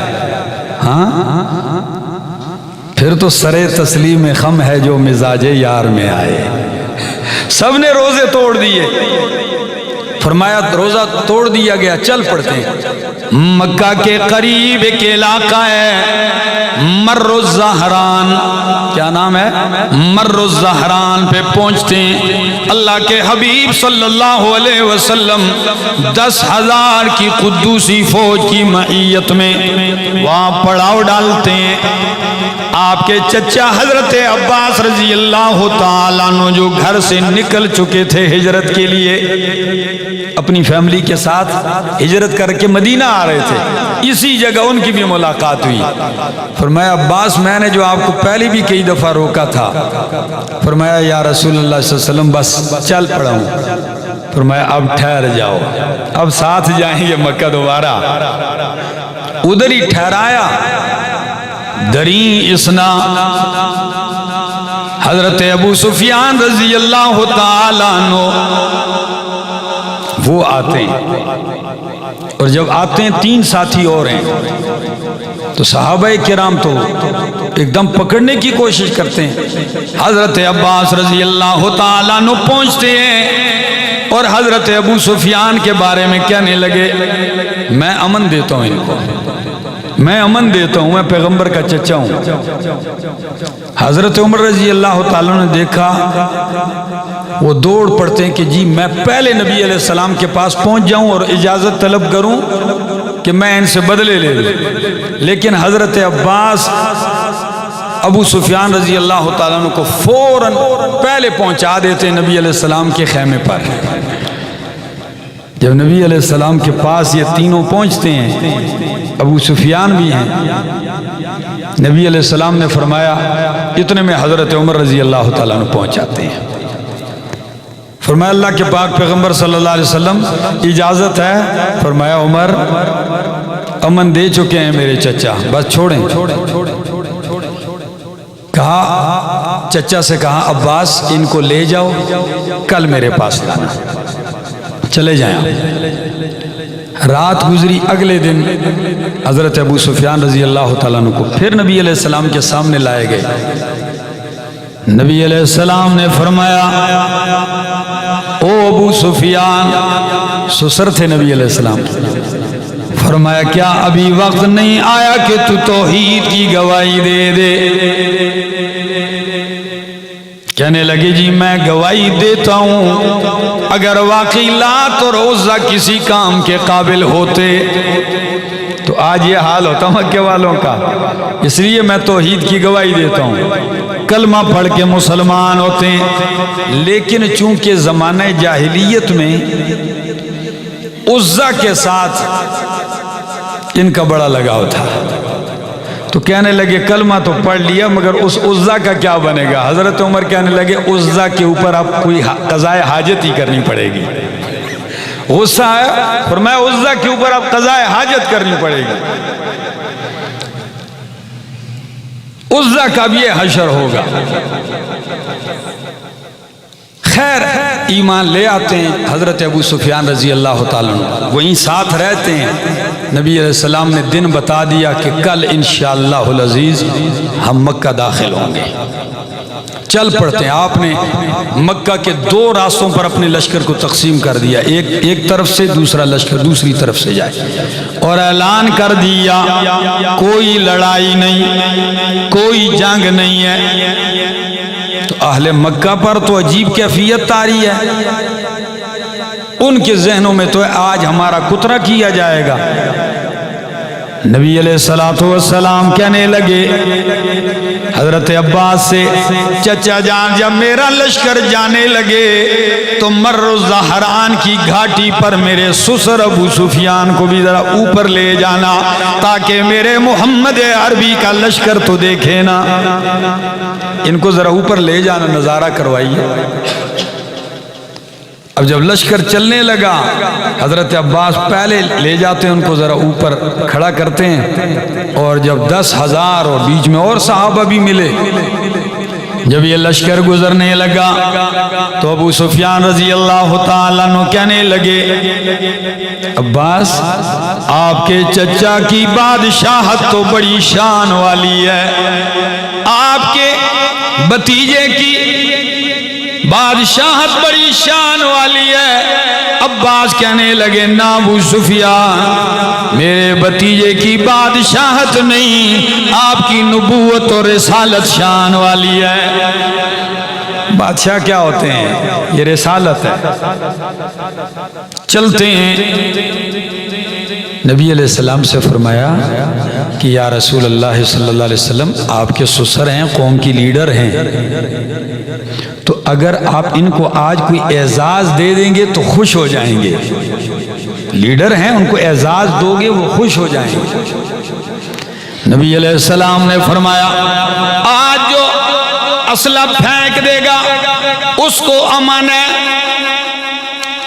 ہاں پھر تو سرے تسلیم خم ہے جو مزاج یار میں آئے۔ سب نے روزے توڑ دیے، فرمایا روزہ توڑ دیا گیا، چل پڑتے ہیں۔ مکہ کے قریب ایک علاقہ ہے مر الزہران، کیا نام ہے؟ مر الزہران پہ پہنچتے ہیں، اللہ کے حبیب صلی اللہ علیہ وسلم 10,000 کی قدوسی فوج کی معیت میں وہاں پڑاؤ ڈالتے ہیں۔ آپ کے چچا حضرت عباس رضی اللہ تعالیٰ عنہ جو گھر سے نکل چکے تھے ہجرت کے لیے، اپنی فیملی کے ساتھ ہجرت کر کے مدینہ آ رہے تھے، اسی جگہ ان کی بھی ملاقات ہوئی۔ فرمایا عباس میں نے جو آپ کو پہلی بھی کئی دفعہ روکا تھا، فرمایا یا رسول اللہ صلی اللہ علیہ وسلم بس چل پڑا ہوں۔ فرمایا اب ٹھہر جاؤ، اب ساتھ جائیں گے مکہ دوبارہ۔ ادھر ہی ٹھہرایا، دریں اسنا حضرت ابو سفیان رضی اللہ تعالیٰ عنہ وہ آتے ہیں، اور جب آتے ہیں 3 ساتھی اور ہیں، تو صحابہ کرام تو ایک دم پکڑنے کی کوشش کرتے ہیں۔ حضرت عباس رضی اللہ تعالیٰ عنہ پہنچتے ہیں اور حضرت ابو سفیان کے بارے میں کہنے لگے میں امن دیتا ہوں ان کو، میں امن دیتا ہوں، میں پیغمبر کا چچا ہوں۔ حضرت عمر رضی اللہ تعالیٰ نے دیکھا، وہ دوڑ پڑتے ہیں کہ جی میں پہلے نبی علیہ السلام کے پاس پہنچ جاؤں اور اجازت طلب کروں کہ میں ان سے بدلے لے لوں، لیکن حضرت عباس ابو سفیان رضی اللہ تعالیٰ عنہ کو فوراً پہلے پہنچا دیتے ہیں نبی علیہ السلام کے خیمے پر۔ جب نبی علیہ السلام کے پاس یہ تینوں پہنچتے ہیں، ابو سفیان بھی ہیں، نبی علیہ السلام نے فرمایا اتنے میں حضرت عمر رضی اللہ تعالیٰ عنہ پہنچ جاتے ہیں۔ فرمایا اللہ کے پاک پیغمبر صلی اللہ علیہ وسلم اجازت ہے؟ فرمایا عمر امن دے چکے ہیں میرے چچا، بس چھوڑیں۔ کہا چچا سے کہا عباس ان کو لے جاؤ، کل میرے پاس لانا، چلے جائیں۔ رات گزری، اگلے دن حضرت ابو سفیان رضی اللہ تعالیٰ عنہ کو پھر نبی علیہ السلام کے سامنے لائے گئے۔ نبی علیہ السلام نے فرمایا او ابو سفیان، سسر تھے نبی علیہ السلام، فرمایا کیا ابھی وقت نہیں آیا کہ تو توحید کی گواہی دے دے؟ کہنے لگے جی میں گواہی دیتا ہوں، اگر واقعی لات اور عزا کسی کام کے قابل ہوتے تو آج یہ حال ہوتا مکے والوں کا، اس لیے میں توحید کی گواہی دیتا ہوں، کلمہ پڑھ کے مسلمان ہوتے ہیں۔ لیکن چونکہ زمانہ جاہلیت میں عزا کے ساتھ ان کا بڑا لگاؤ تھا، تو کہنے لگے کلمہ تو پڑھ لیا مگر اس عزا کا کیا بنے گا؟ حضرت عمر کہنے لگے عزا کے اوپر آپ کوئی قضائے حاجت ہی کرنی پڑے گی۔ غصہ ہے، فرمایا عزا کے اوپر آپ قضائے حاجت کرنی پڑے گی، عزا کا بھی یہ حشر ہوگا۔ خیر ایمان لے آتے ہیں، حضرت ابو سفیان رضی اللہ تعالیٰ عنہ وہیں ساتھ رہتے ہیں۔ نبی علیہ السلام نے دن بتا دیا کہ کل انشاءاللہ العزیز ہم مکہ داخل ہوں گے۔ چل پڑتے ہیں، آپ نے مکہ کے 2 راستوں پر اپنے لشکر کو تقسیم کر دیا، ایک طرف سے دوسرا لشکر دوسری طرف سے جائے، اور اعلان کر دیا کوئی لڑائی نہیں، کوئی جنگ نہیں ہے۔ تو اہل مکہ پر تو عجیب کیفیت طاری ہے، ان کے ذہنوں میں تو آج ہمارا کترا کیا جائے گا۔ نبی علیہ السلام کہنے لگے حضرت عباس سے چچا جان جب میرا لشکر جانے لگے تو مر زہران کی گھاٹی پر میرے سسر ابو سفیان کو بھی ذرا اوپر لے جانا تاکہ میرے محمد عربی کا لشکر تو دیکھے نا، ان کو ذرا اوپر لے جانا، نظارہ کروائیے۔ اب جب لشکر چلنے لگا حضرت عباس پہلے لے جاتے ہیں ان کو ذرا اوپر کھڑا کرتے ہیں، اور جب 10,000 اور بیچ میں اور صحابہ بھی ملے، جب یہ لشکر گزرنے لگا تو ابو سفیان رضی اللہ تعالیٰ عنہ کہنے لگے عباس آپ کے چچا کی بادشاہت تو بڑی شان والی ہے، آپ کے بھتیجے کی بادشاہت بڑی شان والی ہے۔ عباس کہنے لگے نا ابو سفیان میرے بھتیجے کی بادشاہت نہیں، آپ کی نبوت اور رسالت شان والی ہے۔ بادشاہ کیا ہوتے ہیں؟ یہ رسالت ہے۔ چلتے ہیں نبی علیہ السلام سے فرمایا کہ یا رسول اللہ صلی اللہ علیہ وسلم آپ کے سسر ہیں، قوم کی لیڈر ہیں، تو اگر آپ ان کو آج کوئی اعزاز دے دیں گے تو خوش ہو جائیں گے، لیڈر ہیں ان کو اعزاز دو گے وہ خوش ہو جائیں گے۔ نبی علیہ السلام نے فرمایا آج جو اسلحہ پھینک دے گا اس کو امن ہے،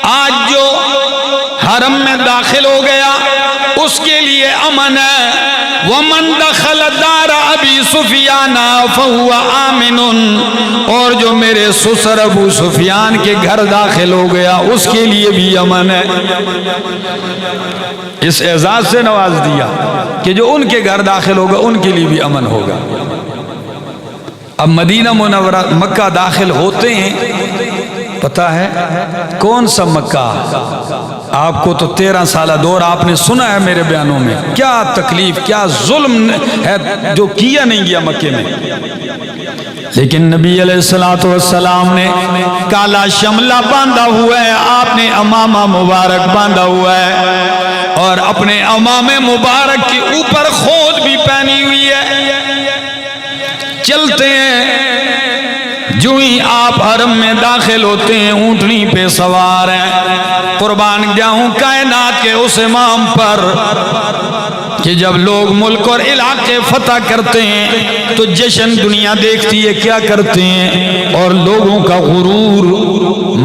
آج جو حرم میں داخل ہو گیا اس کے لیے امن ہے، وَمَن دَخَلَ دَارَ أَبِي سُفْيَانَ فَهُوَ آمِنٌ، اور جو میرے سسر ابو سفیان کے گھر داخل ہو گیا اس کے لیے بھی امن ہے۔ اس اعزاز سے نواز دیا کہ جو ان کے گھر داخل ہوگا ان کے لیے بھی امن ہوگا۔ اب مدینہ منورہ مکہ داخل ہوتے ہیں، پتہ ہے کون سا مکہ؟ آپ کو تو 13 سالہ دور آپ نے سنا ہے میرے بیانوں میں، کیا تکلیف کیا ظلم ہے جو کیا نہیں گیا مکے میں، لیکن نبی علیہ السلام نے کالا شملہ باندھا ہوا ہے، آپ نے امامہ مبارک باندھا ہوا ہے، اور اپنے امامہ مبارک کے اوپر خود بھی پہنی ہوئی ہے۔ چلتے ہیں، جو ہی آپ حرم میں داخل ہوتے ہیں اونٹنی پہ سوار ہیں، قربان جاؤں کائنات کے اس امام پر کہ جب لوگ ملک اور علاقے فتح کرتے ہیں تو جشن دنیا دیکھتی ہے، کیا کرتے ہیں، اور لوگوں کا غرور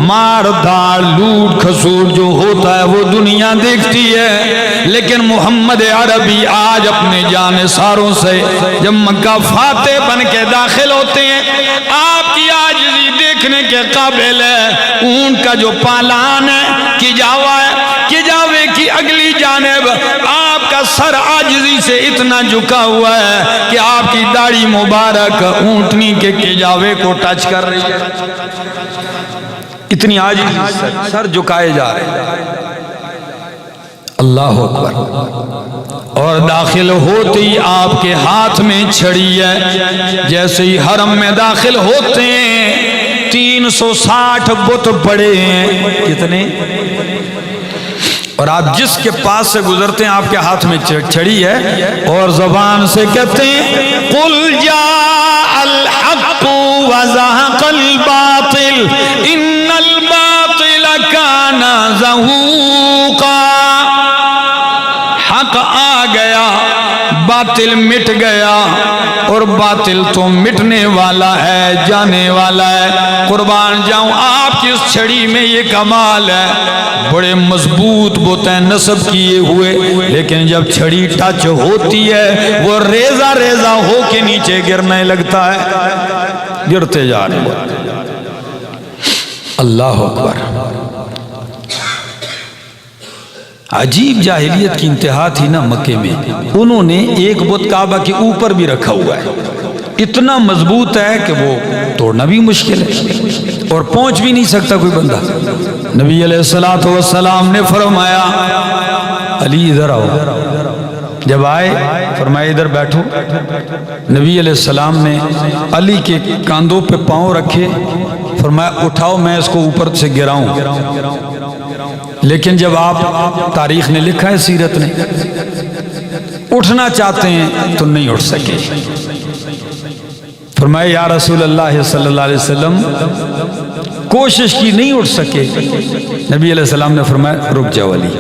مار داڑ لوٹ کھسوٹ جو ہوتا ہے وہ دنیا دیکھتی ہے، لیکن محمد عربی آج اپنے جانثاروں سے جب مکہ فاتح بن کے داخل ہوتے ہیں آپ کی عاجزی دیکھنے کے قابل ہے۔ اونٹ کا جو پالان ہے کجاوا ہے، کجاوے کی اگلی جانب آپ کا سر عاجزی سے اتنا جھکا ہوا ہے کہ آپ کی داڑھی مبارک اونٹنی کے کجاوے کو ٹچ کر رہی ہے، اتنی عاجزی سر جھکائے جا رہے ہیں۔ اللہ اکبر۔ اور داخل ہوتے ہی آپ کے ہاتھ میں چھڑی ہے، جیسے ہی حرم میں داخل ہوتے ہیں 360 بت پڑے ہیں، کتنے؟ اور آپ جس کے پاس سے گزرتے ہیں آپ کے ہاتھ میں چھڑی ہے، اور زبان سے کہتے ہیں قُلْ جَاءَ الْحَقُّ وَزَهَقَ الْبَاطِلُ إِنَّ الْبَاطِلَ كَانَ زَهُوقًا، حق آ گیا باطل مٹ گیا، اور باطل تو مٹنے والا ہے، جانے والا ہے۔ قربان جاؤں آپ کی اس چھڑی میں یہ کمال ہے، بڑے مضبوط بتیں نصب کیے ہوئے، لیکن جب چھڑی ٹچ ہوتی ہے وہ ریزہ ریزہ ہو کے نیچے گرنے لگتا ہے، گرتے جا رہے ہیں۔ اللہ اکبر۔ عجیب جاہلیت کی انتہا تھی نا مکے میں، انہوں نے ایک بت کعبہ کے اوپر بھی رکھا ہوا ہے، اتنا مضبوط ہے کہ وہ توڑنا بھی مشکل ہے اور پہنچ بھی نہیں سکتا کوئی بندہ۔ نبی علیہ السلام نے فرمایا علی ادھر آؤ، جب آئے فرمایا ادھر بیٹھو۔ نبی علیہ السلام نے علی کے کاندھوں پہ پاؤں رکھے، فرمایا اٹھاؤ میں اس کو اوپر سے گراؤں، لیکن جب آپ تاریخ نے لکھا ہے سیرت نے اٹھنا چاہتے ہیں تو نہیں اٹھ سکے، فرمایا یا رسول اللہ صلی اللہ علیہ وسلم کوشش کی نہیں اٹھ سکے. نبی علیہ السلام نے فرمایا رک جاؤ علی.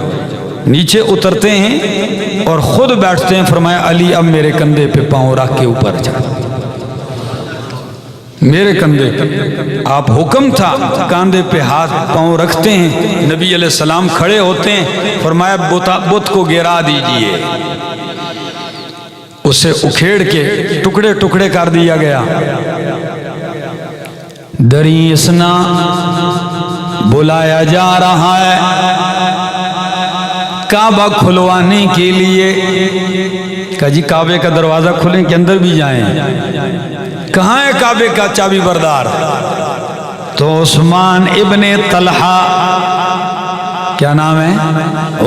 نیچے اترتے ہیں اور خود بیٹھتے ہیں. فرمایا علی اب میرے کندھے پہ پاؤں رکھ کے اوپر جا. میرے کندھے پہ آپ حکم تھا کاندھے پہ ہاتھ پاؤں رکھتے ہیں. نبی علیہ السلام کھڑے ہوتے ہیں. فرمایا بت کو گرا دیجئے. اسے اکھیڑ کے ٹکڑے ٹکڑے کر دیا گیا. دریسنا بلایا جا رہا ہے کعبہ کھلوانے کے لیے. کہا جی کعبے کا دروازہ کھلیں کہ اندر بھی جائیں؟ کہاں ہے کعبے کا چابی بردار؟ تو عثمان ابن طلحہ، کیا نام ہے؟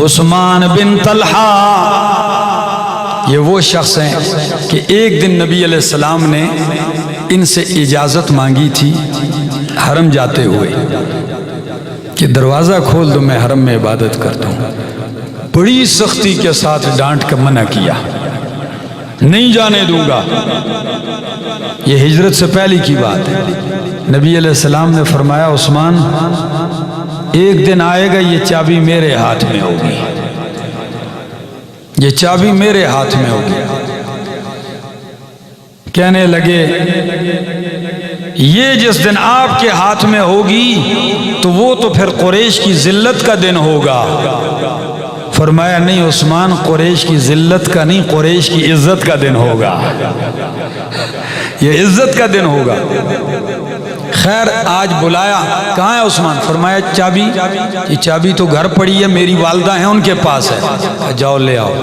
عثمان بن طلحہ. یہ وہ شخص ہیں کہ ایک دن نبی علیہ السلام نے ان سے اجازت مانگی تھی حرم جاتے ہوئے کہ دروازہ کھول دو میں حرم میں عبادت کرتا ہوں. بڑی سختی کے ساتھ ڈانٹ کر منع کیا، نہیں جانے دوں گا. یہ ہجرت سے پہلے کی بات ہے. نبی علیہ السلام نے فرمایا عثمان ایک دن آئے گا یہ چابی میرے ہاتھ میں ہوگی، یہ چابی میرے ہاتھ میں ہوگی. کہنے لگے یہ جس دن آپ کے ہاتھ میں ہوگی تو وہ تو پھر قریش کی ذلت کا دن ہوگا. فرمایا نہیں عثمان قریش کی ذلت کا نہیں، قریش کی عزت کا دن ہوگا، یہ عزت کا دن ہوگا. خیر آج بلایا، کہاں ہے عثمان؟ فرمایا چابی، یہ چابی تو گھر پڑی ہے، میری والدہ ہیں ان کے پاس ہے، جاؤ لے آؤ.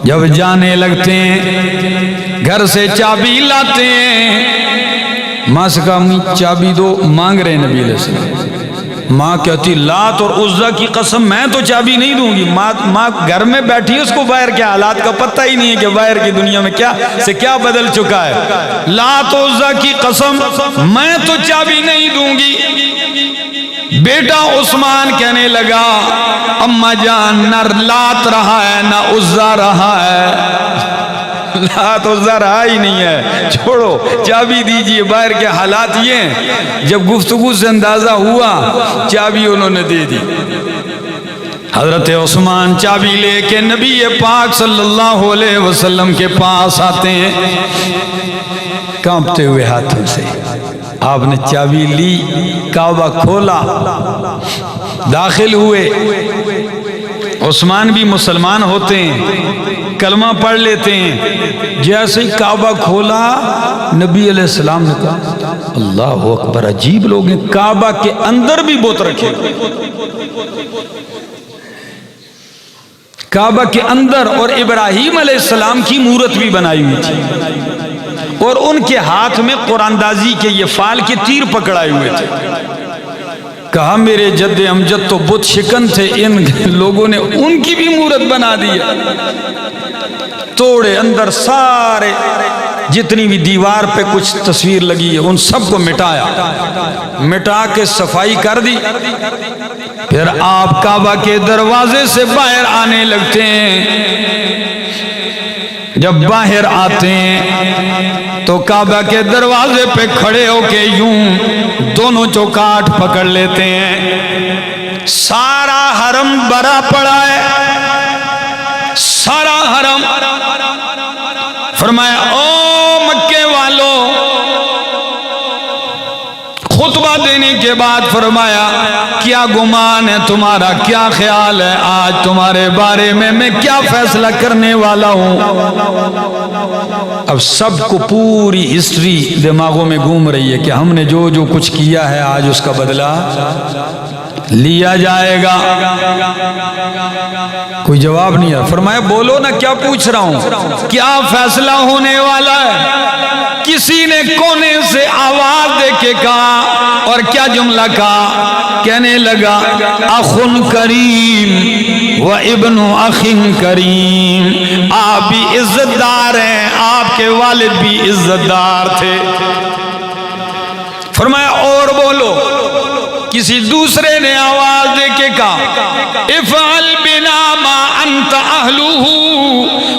جب جانے لگتے ہیں گھر سے چابی لاتے ہیں. ماں سے کہا چابی دو، مانگ رہے نبی علیہ السلام. ماں کہتی لات اور عزا کی قسم میں تو چابی نہیں دوں گی. ماں گھر میں بیٹھی، اس کو باہر کے حالات کا پتہ ہی نہیں ہے کہ باہر کی دنیا میں کیا سے کیا بدل چکا ہے. لات و عزا کی قسم میں تو چابی نہیں دوں گی. بیٹا عثمان کہنے لگا اماں جان نہ لات رہا ہے نہ عزا رہا ہے، لات عزا رہا ہی نہیں ہے، چھوڑو چابی دیجئے. باہر کے حالات یہ ہیں. جب گفتگو سے اندازہ ہوا چابی انہوں نے دے دی. حضرت عثمان چابی لے کے نبی پاک صلی اللہ علیہ وسلم کے پاس آتے ہیں کانپتے ہوئے ہاتھوں سے. آپ نے چابی لی، کعبہ کھولا، داخل ہوئے. عثمان بھی مسلمان ہوتے ہیں، کلمہ پڑھ لیتے ہیں. جیسے ہی کعبہ کھولا نبی علیہ السلام نے کہا اللہ اکبر، عجیب لوگ ہیں، کعبہ کے اندر بھی بت رکھے، کعبہ کے اندر. اور ابراہیم علیہ السلام کی مورت بھی بنائی ہوئی تھی اور ان کے ہاتھ میں قرآن دازی کے یہ فال کے تیر پکڑائے ہوئے تھے. کہا میرے جد امجد تو بت شکن تھے، ان لوگوں نے ان کی بھی مورت بنا دی. توڑے اندر سارے جتنی بھی دیوار پہ کچھ تصویر لگی ہے ان سب کو مٹایا، مٹا کے صفائی کر دی. پھر آپ کعبہ کے دروازے سے باہر آنے لگتے ہیں. جب باہر آتے ہیں تو کعبہ کے دروازے پہ کھڑے ہو کے یوں دونوں چوکاٹ پکڑ لیتے ہیں. سارا حرم بھرا پڑا ہے، سارا حرم. فرمایا او مکے والوں، خطبہ دینے کے بعد فرمایا کیا گمان ہے تمہارا، کیا خیال ہے آج تمہارے بارے میں کیا فیصلہ کرنے والا ہوں. اب سب کو پوری ہسٹری دماغوں میں گھوم رہی ہے کہ ہم نے جو جو کچھ کیا ہے آج اس کا بدلہ لیا جائے گا. کوئی جواب نہیں ہے. فرمایا بولو نا کیا پوچھ رہا ہوں، کیا فیصلہ ہونے والا ہے؟ کسی نے کونے سے آواز دے کے کہا، اور کیا جملہ کہا؟ کہنے لگا اخ کریم و ابن اخ کریم. آپ بھی عزت دار ہیں، آپ کے والد بھی عزت دار تھے. فرمایا اور بولو. کسی دوسرے نے آواز دے کے کہا افعل بنا ما انت اہلہ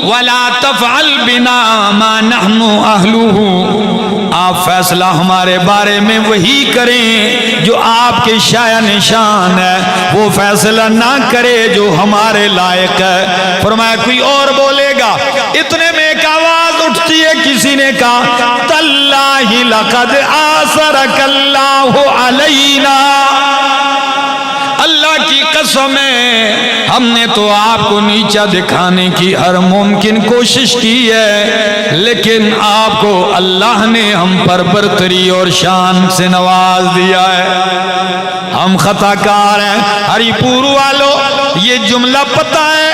ولا تفعل بنا ما نحن اہلہ. آپ فیصلہ ہمارے بارے میں وہی کریں جو آپ کے شایع نشان ہے، وہ فیصلہ نہ کرے جو ہمارے لائق ہے۔ فرمایا کوئی اور بولے گا، اتنے میں ایک آواز اٹھتی ہے، کسی نے کہا تاللہ لقد آثرک اللہ علینا، اللہ کی قسم ہے ہم نے تو آپ کو نیچا دکھانے کی ہر ممکن کوشش کی ہے، لیکن آپ کو اللہ نے ہم پر برتری اور شان سے نواز دیا ہے، ہم خطا کار ہیں۔ ہری پور والوں یہ جملہ پتہ ہے،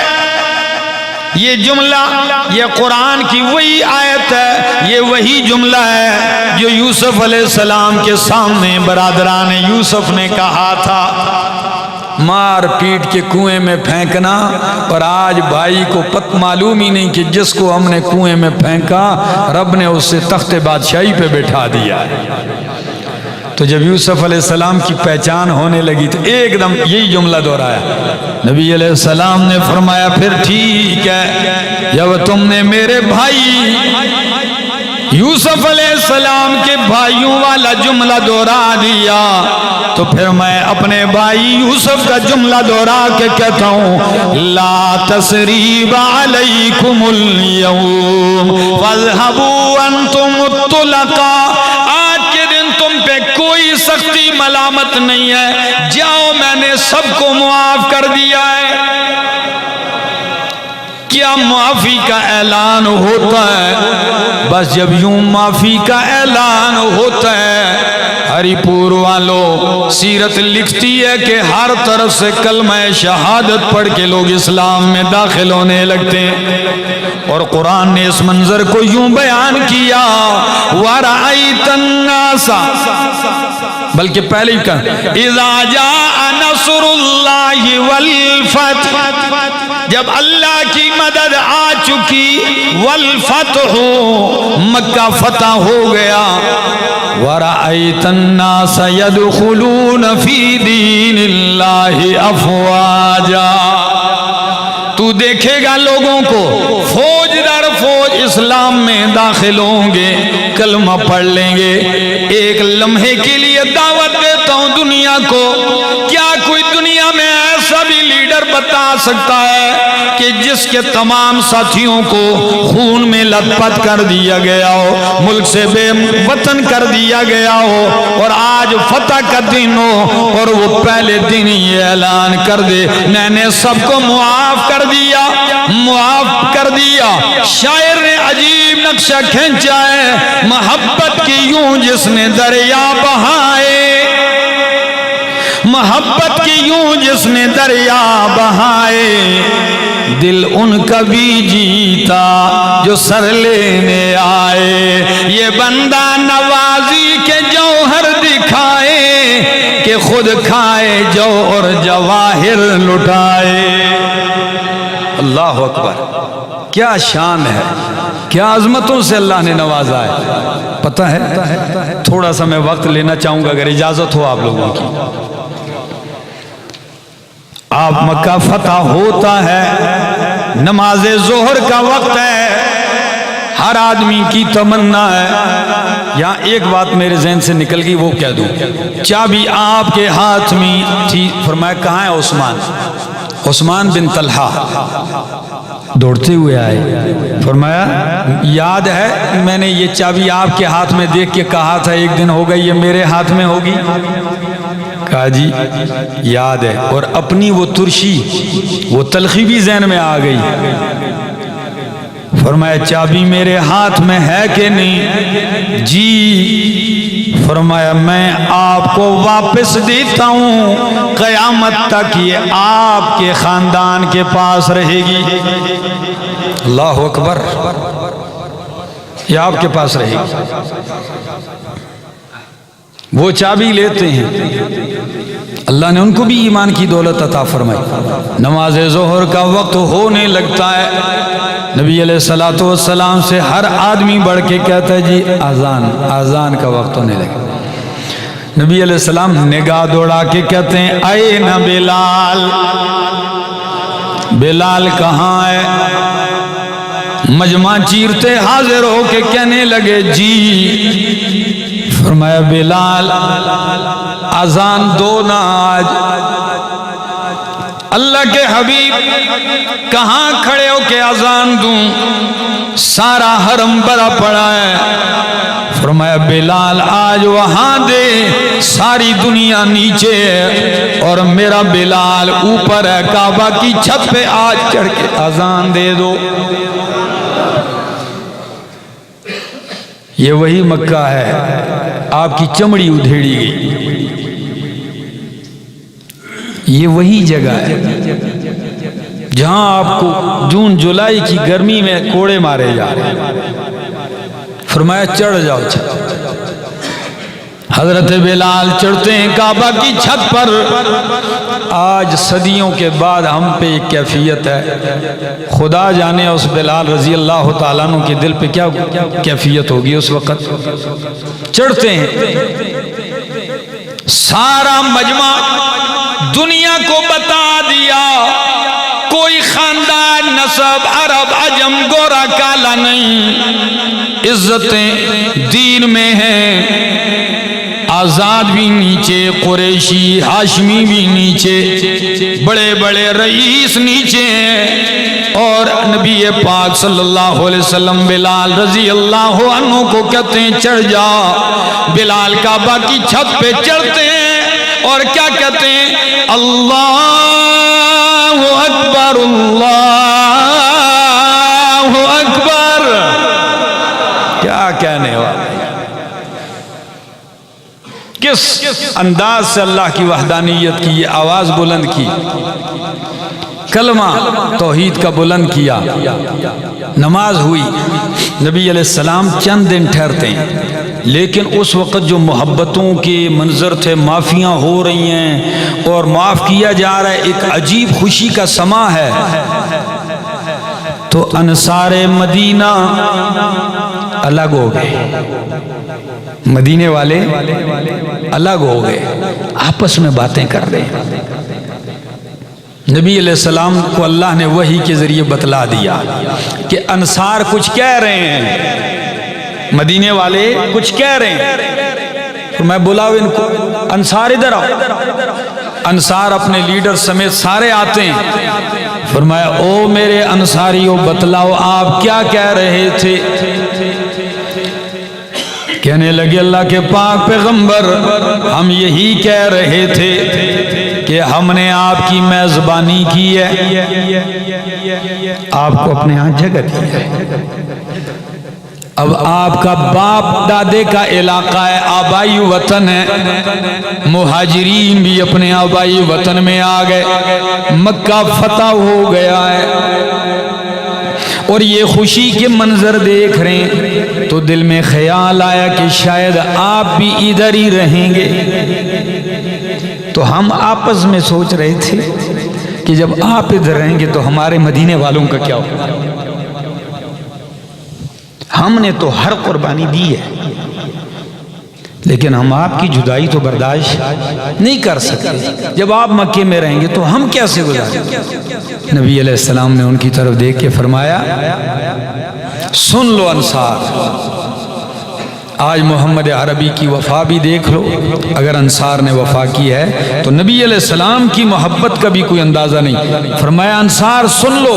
یہ جملہ یہ قرآن کی وہی آیت ہے، یہ وہی جملہ ہے جو یوسف علیہ السلام کے سامنے برادران یوسف نے کہا تھا، مار پیٹ کے کنویں میں پھینکنا، اور آج بھائی کو معلوم ہی نہیں کہ جس کو ہم نے کنویں میں پھینکا رب نے اس سے تخت بادشاہی پہ بٹھا دیا۔ تو جب یوسف علیہ السلام کی پہچان ہونے لگی تو ایک دم یہی جملہ دہرایا، نبی علیہ السلام نے فرمایا پھر ٹھیک ہے، جب تم نے میرے بھائی یوسف علیہ السلام کے بھائیوں والا جملہ دہرا دیا تو پھر میں اپنے بھائی یوسف کا جملہ دہرا کے کہتا ہوں، لا تثریب علیکم اليوم فاذهبوا انتم الطلقاء، آج کے دن تم پہ کوئی سختی ملامت نہیں ہے، جاؤ میں نے سب کو معاف کر دیا ہے۔ کیا معافی کا اعلان ہوتا ہے؟ بس جب یوں معافی کا اعلان ہوتا ہے، ہری پور والوں سیرت لکھتی ہے کہ ہر طرف سے کلمہ شہادت پڑھ کے لوگ اسلام میں داخل ہونے لگتے ہیں، اور قرآن نے اس منظر کو یوں بیان کیا، وَرَأَيْتَ النَّاسَ، بلکہ پہلے ہی کہا اِذَا جَاءَ نَصْرُ اللَّهِ وَالْفَتْحُ، جب اللہ کی مدد آ چکی، والفتح مکہ فتح ہو گیا، وَرَأَيْتَ النَّاسَ يَدْخُلُونَ فِي دِينِ اللَّهِ أَفْوَاجًا، تو دیکھے گا لوگوں کو فوج در فوج اسلام میں داخل ہوں گے، کلمہ پڑھ لیں گے۔ ایک لمحے کے لیے دعوت دیتا ہوں دنیا کو، کیا کوئی دنیا میں ایسا بھی لیڈر بتا سکتا ہے کہ جس کے تمام ساتھیوں کو خون میں لت پت کر دیا گیا ہو، ملک سے بے وطن کر دیا گیا ہو، اور آج فتح کا دن ہو اور وہ پہلے دن یہ اعلان کر دے میں نے سب کو معاف کر دیا، معاف کر دیا۔ شاعر نے عجیب نقشہ کھینچا ہے، محبت کی یوں جس نے دریا بہائے، محبت کی یوں جس نے دریا بہائے، دل ان کا بھی جیتا جو سر لینے آئے، یہ بندہ نوازی کے جوہر دکھائے کہ خود کھائے جو اور جواہر لٹائے۔ اللہ اکبر، کیا شان ہے، کیا عظمتوں سے اللہ نے نوازا ہے۔ پتہ ہے تھوڑا سا میں وقت لینا چاہوں گا اگر اجازت ہو آپ لوگوں کی۔ آپ مکہ فتح ہوتا ہے، نماز ظہر کا وقت ہے، ہر آدمی کی تمنا ہے۔ یہاں ایک بات میرے ذہن سے نکل گئی وہ کہہ دوں، چابی آپ کے ہاتھ میں تھی، فرمایا کہاں ہے عثمان؟ عثمان بن طلحہ دوڑتے ہوئے آئے، فرمایا یاد ہے میں نے یہ چابی آپ کے ہاتھ میں دیکھ کے کہا تھا ایک دن ہوگا یہ میرے ہاتھ میں ہوگی؟ کہا جی یاد ہے، اور اپنی وہ ترشی وہ تلخی بھی ذہن میں آ گئی۔ فرمایا چابی میرے ہاتھ میں ہے کہ نہیں؟ جی۔ فرمایا میں آپ کو واپس دیتا ہوں، قیامت تک یہ آپ کے خاندان کے پاس رہے گی۔ اللہ اکبر، یہ آپ کے پاس رہے گی۔ وہ چابی لیتے ہیں، اللہ نے ان کو بھی ایمان کی دولت عطا فرمائی۔ نماز ظہر کا وقت ہونے لگتا ہے، نبی علیہ السلام سے ہر آدمی بڑھ کے کہتا ہے جی آذان کا وقت ہونے لگا۔ نبی علیہ السلام نگاہ دوڑا کے کہتے ہیں اے نہ بلال، بلال کہاں ہے؟ مجمع چیرتے حاضر ہو کے کہنے لگے جی. فرمایا بلال اذان دو نا آج. اللہ کے حبیب کہاں کھڑے ہو کے اذان دوں؟ سارا حرم بھرا پڑا ہے. فرمایا بلال آج وہاں دے، ساری دنیا نیچے ہے اور میرا بلال اوپر ہے، کعبہ کی چھت پہ آج چڑھ کے اذان دے دو. یہ وہی مکہ ہے آپ کی چمڑی ادھیڑی گئی، یہ وہی جگہ ہے جہاں آپ کو جون جولائی کی گرمی میں کوڑے مارے جا رہے ہیں. فرمایا چڑھ جاؤ چھت. حضرت بلال چڑھتے ہیں کعبہ کی چھت پر. آج صدیوں کے بعد ہم پہ ایک کیفیت ہے، خدا جانے اس بلال رضی اللہ تعالیٰ عنہ کے دل پہ کیا کیفیت ہوگی اس وقت. چڑھتے ہیں، سارا مجمع دنیا کو بتا دیا کوئی خاندان نسب عرب عجم گورا کالا نہیں، عزتیں دین میں ہیں. آزاد بھی نیچے، قریشی ہاشمی بھی نیچے، بڑے بڑے رئیس نیچے ہیں. اور نبی پاک صلی اللہ علیہ وسلم بلال رضی اللہ عنہ کو کہتے ہیں چڑھ جا. بلال کعبہ کی چھت پہ چڑھتے ہیں اور کیا کہتے ہیں؟ اللہ اکبر اللہ اکبر. کیا کہنے والے، کس انداز سے اللہ کی وحدانیت کی یہ آواز بلند کی، کلمہ توحید کا بلند کیا. نماز ہوئی، نبی علیہ السلام چند دن ٹھہرتے ہیں، لیکن اس وقت جو محبتوں کے منظر تھے، معافیاں ہو رہی ہیں اور معاف کیا جا رہا ہے، ایک عجیب خوشی کا سما ہے. تو انصار مدینہ الگ ہو گئے، مدینے والے الگ ہو گئے، آپس میں باتیں کر رہے ہیں. نبی علیہ السلام کو اللہ نے وحی کے ذریعے بتلا دیا کہ انصار کچھ کہہ رہے ہیں، مدینے والے کچھ کہہ رہے ہیں. میں بلاؤ ان کو، انصار ادھر آؤ. انصار اپنے لیڈر سمیت سارے آتے ہیں. فرمایا او میرے انصاریوں بتلاؤ آپ کیا کہہ رہے تھے؟ کہنے لگے اللہ کے پاک پیغمبر ہم یہی کہہ رہے تھے کہ ہم نے آپ کی میزبانی کی ہے، آپ کو اپنے ہاں جگہ دی ہے. اب آپ کا باپ دادے کا علاقہ ہے، آبائی وطن ہے، مہاجرین بھی اپنے آبائی وطن میں آ گئے، مکہ فتح ہو گیا ہے اور یہ خوشی کے منظر دیکھ رہے ہیں تو دل میں خیال آیا کہ شاید آپ بھی ادھر ہی رہیں گے. تو ہم آپس میں سوچ رہے تھے کہ جب آپ ادھر رہیں گے تو ہمارے مدینے والوں کا کیا ہوگا. ہم نے تو ہر قربانی دی ہے لیکن ہم آپ کی جدائی تو برداشت نہیں کر سکتے. جب آپ مکے میں رہیں گے تو ہم کیسے گزاریں گے؟ نبی علیہ السلام نے ان کی طرف دیکھ کے فرمایا سن لو انصار، آج محمد عربی کی وفا بھی دیکھ لو. اگر انصار نے وفا کی ہے تو نبی علیہ السلام کی محبت کا بھی کوئی اندازہ نہیں. فرمایا انصار سن لو،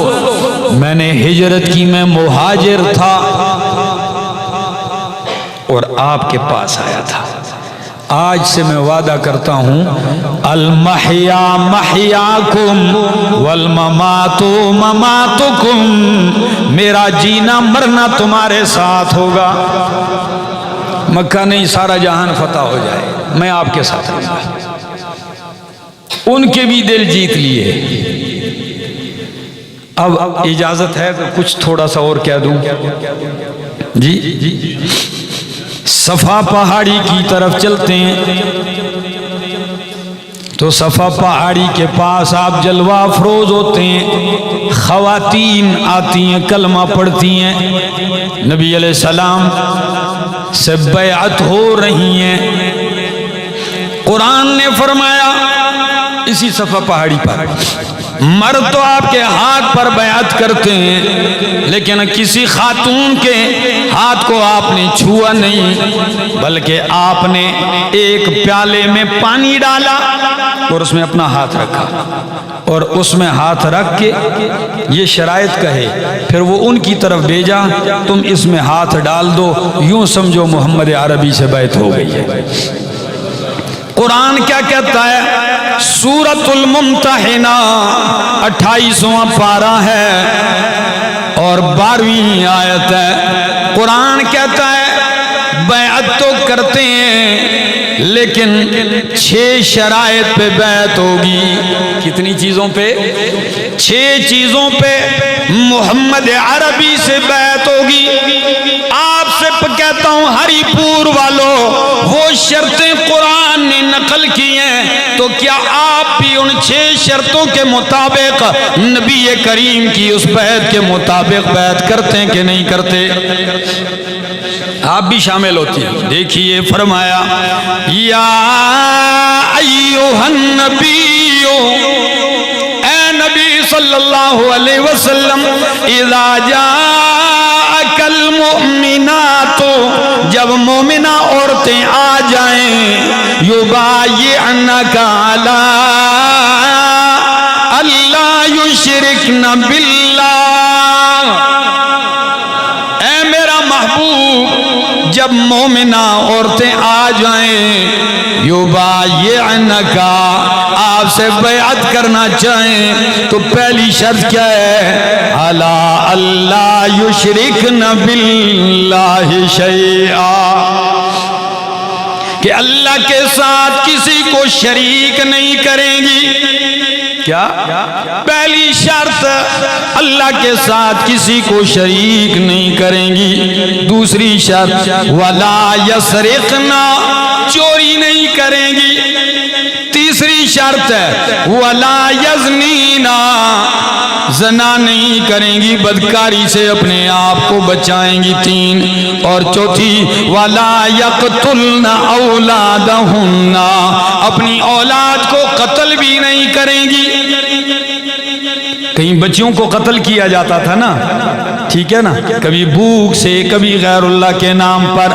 میں نے ہجرت کی، میں مہاجر تھا اور آپ کے پاس آیا تھا. آج سے میں وعدہ کرتا ہوں المحیا محیاکم والممات مماتکم، میرا جینا مرنا تمہارے ساتھ ہوگا. مکہ نہیں سارا جہان فتح ہو جائے، میں آپ کے ساتھ رہوں گا. ان کے بھی دل جیت لیے. اب اجازت ہے تو کچھ تھوڑا سا اور کہہ دوں. جی صفا پہاڑی کی طرف چلتے ہیں تو صفا پہاڑی کے پاس آپ جلوہ افروز ہوتے ہیں، خواتین آتی ہیں، کلمہ پڑھتی ہیں، نبی علیہ السلام سے بیعت ہو رہی ہیں. قرآن نے فرمایا اسی صفا پہاڑی پر مرد تو آپ کے ہاتھ پر بیعت کرتے ہیں، لیکن کسی خاتون کے ہاتھ کو آپ نے چھوا نہیں، بلکہ آپ نے ایک پیالے میں پانی ڈالا اور اس میں اپنا ہاتھ رکھا، اور اس میں ہاتھ رکھ کے یہ شرائط کہے، پھر وہ ان کی طرف بھیجا تم اس میں ہاتھ ڈال دو، یوں سمجھو محمد عربی سے بیعت ہو گئی ہے۔ قرآن کیا کہتا ہے؟ سورۃ الممتحنہ 28واں پارہ ہے اور 12ویں آیت ہے۔ قرآن کہتا ہے بیعت تو کرتے ہیں لیکن 6 شرائط پہ بیعت ہوگی۔ کتنی چیزوں پہ؟ 6 چیزوں پہ محمد عربی سے بیعت ہوگی۔ آپ سے کہتا ہوں ہری پور والوں، وہ شرطیں قرآن نے نقل کی ہیں تو کیا آپ بھی ان 6 شرطوں کے مطابق نبی کریم کی اس بیعت کے مطابق بیعت کرتے ہیں کہ نہیں کرتے؟ آپ بھی شامل ہوتی ہیں۔ دیکھیے فرمایا یا ایھا النبی، اے نبی صلی اللہ علیہ وسلم، اذا جاءک المؤمنات، جب مومنہ عورتیں آ جائیں، یبایعنک علی اللہ یشرکن باللہ، اے میرا محبوب جب مومنہ عورتیں آ جائیں، یبایعنک، آپ سے بیعت کرنا چاہیں تو پہلی شرط کیا ہے؟ الا اللہ یشرکن باللہ شیئا، کہ اللہ کے ساتھ کسی کو شریک نہیں کریں گی۔ کیا؟ پہلی شرط اللہ کے ساتھ کسی کو شریک نہیں کریں گی۔ دوسری شرط ولا یسرقن، چوری نہیں کریں گی۔ تیسری شرط ہے ولا یزنین، زنا نہیں کریں گی، بدکاری سے اپنے آپ کو بچائیں گی۔ 3 اور چوتھی ولا یقتلن اولادہن، اپنی اولاد کو قتل بھی نہیں کریں گی۔ کہیں بچیوں کو قتل کیا جاتا تھا نا، ٹھیک ہے نا، کبھی بھوک سے، کبھی غیر اللہ کے نام پر۔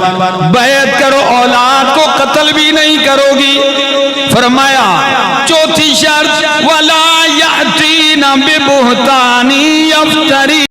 بیعت کرو اولاد کو قتل بھی نہیں کرو گی۔ فرمایا چوتھی شرط ولا یأتین ببہتان یفتری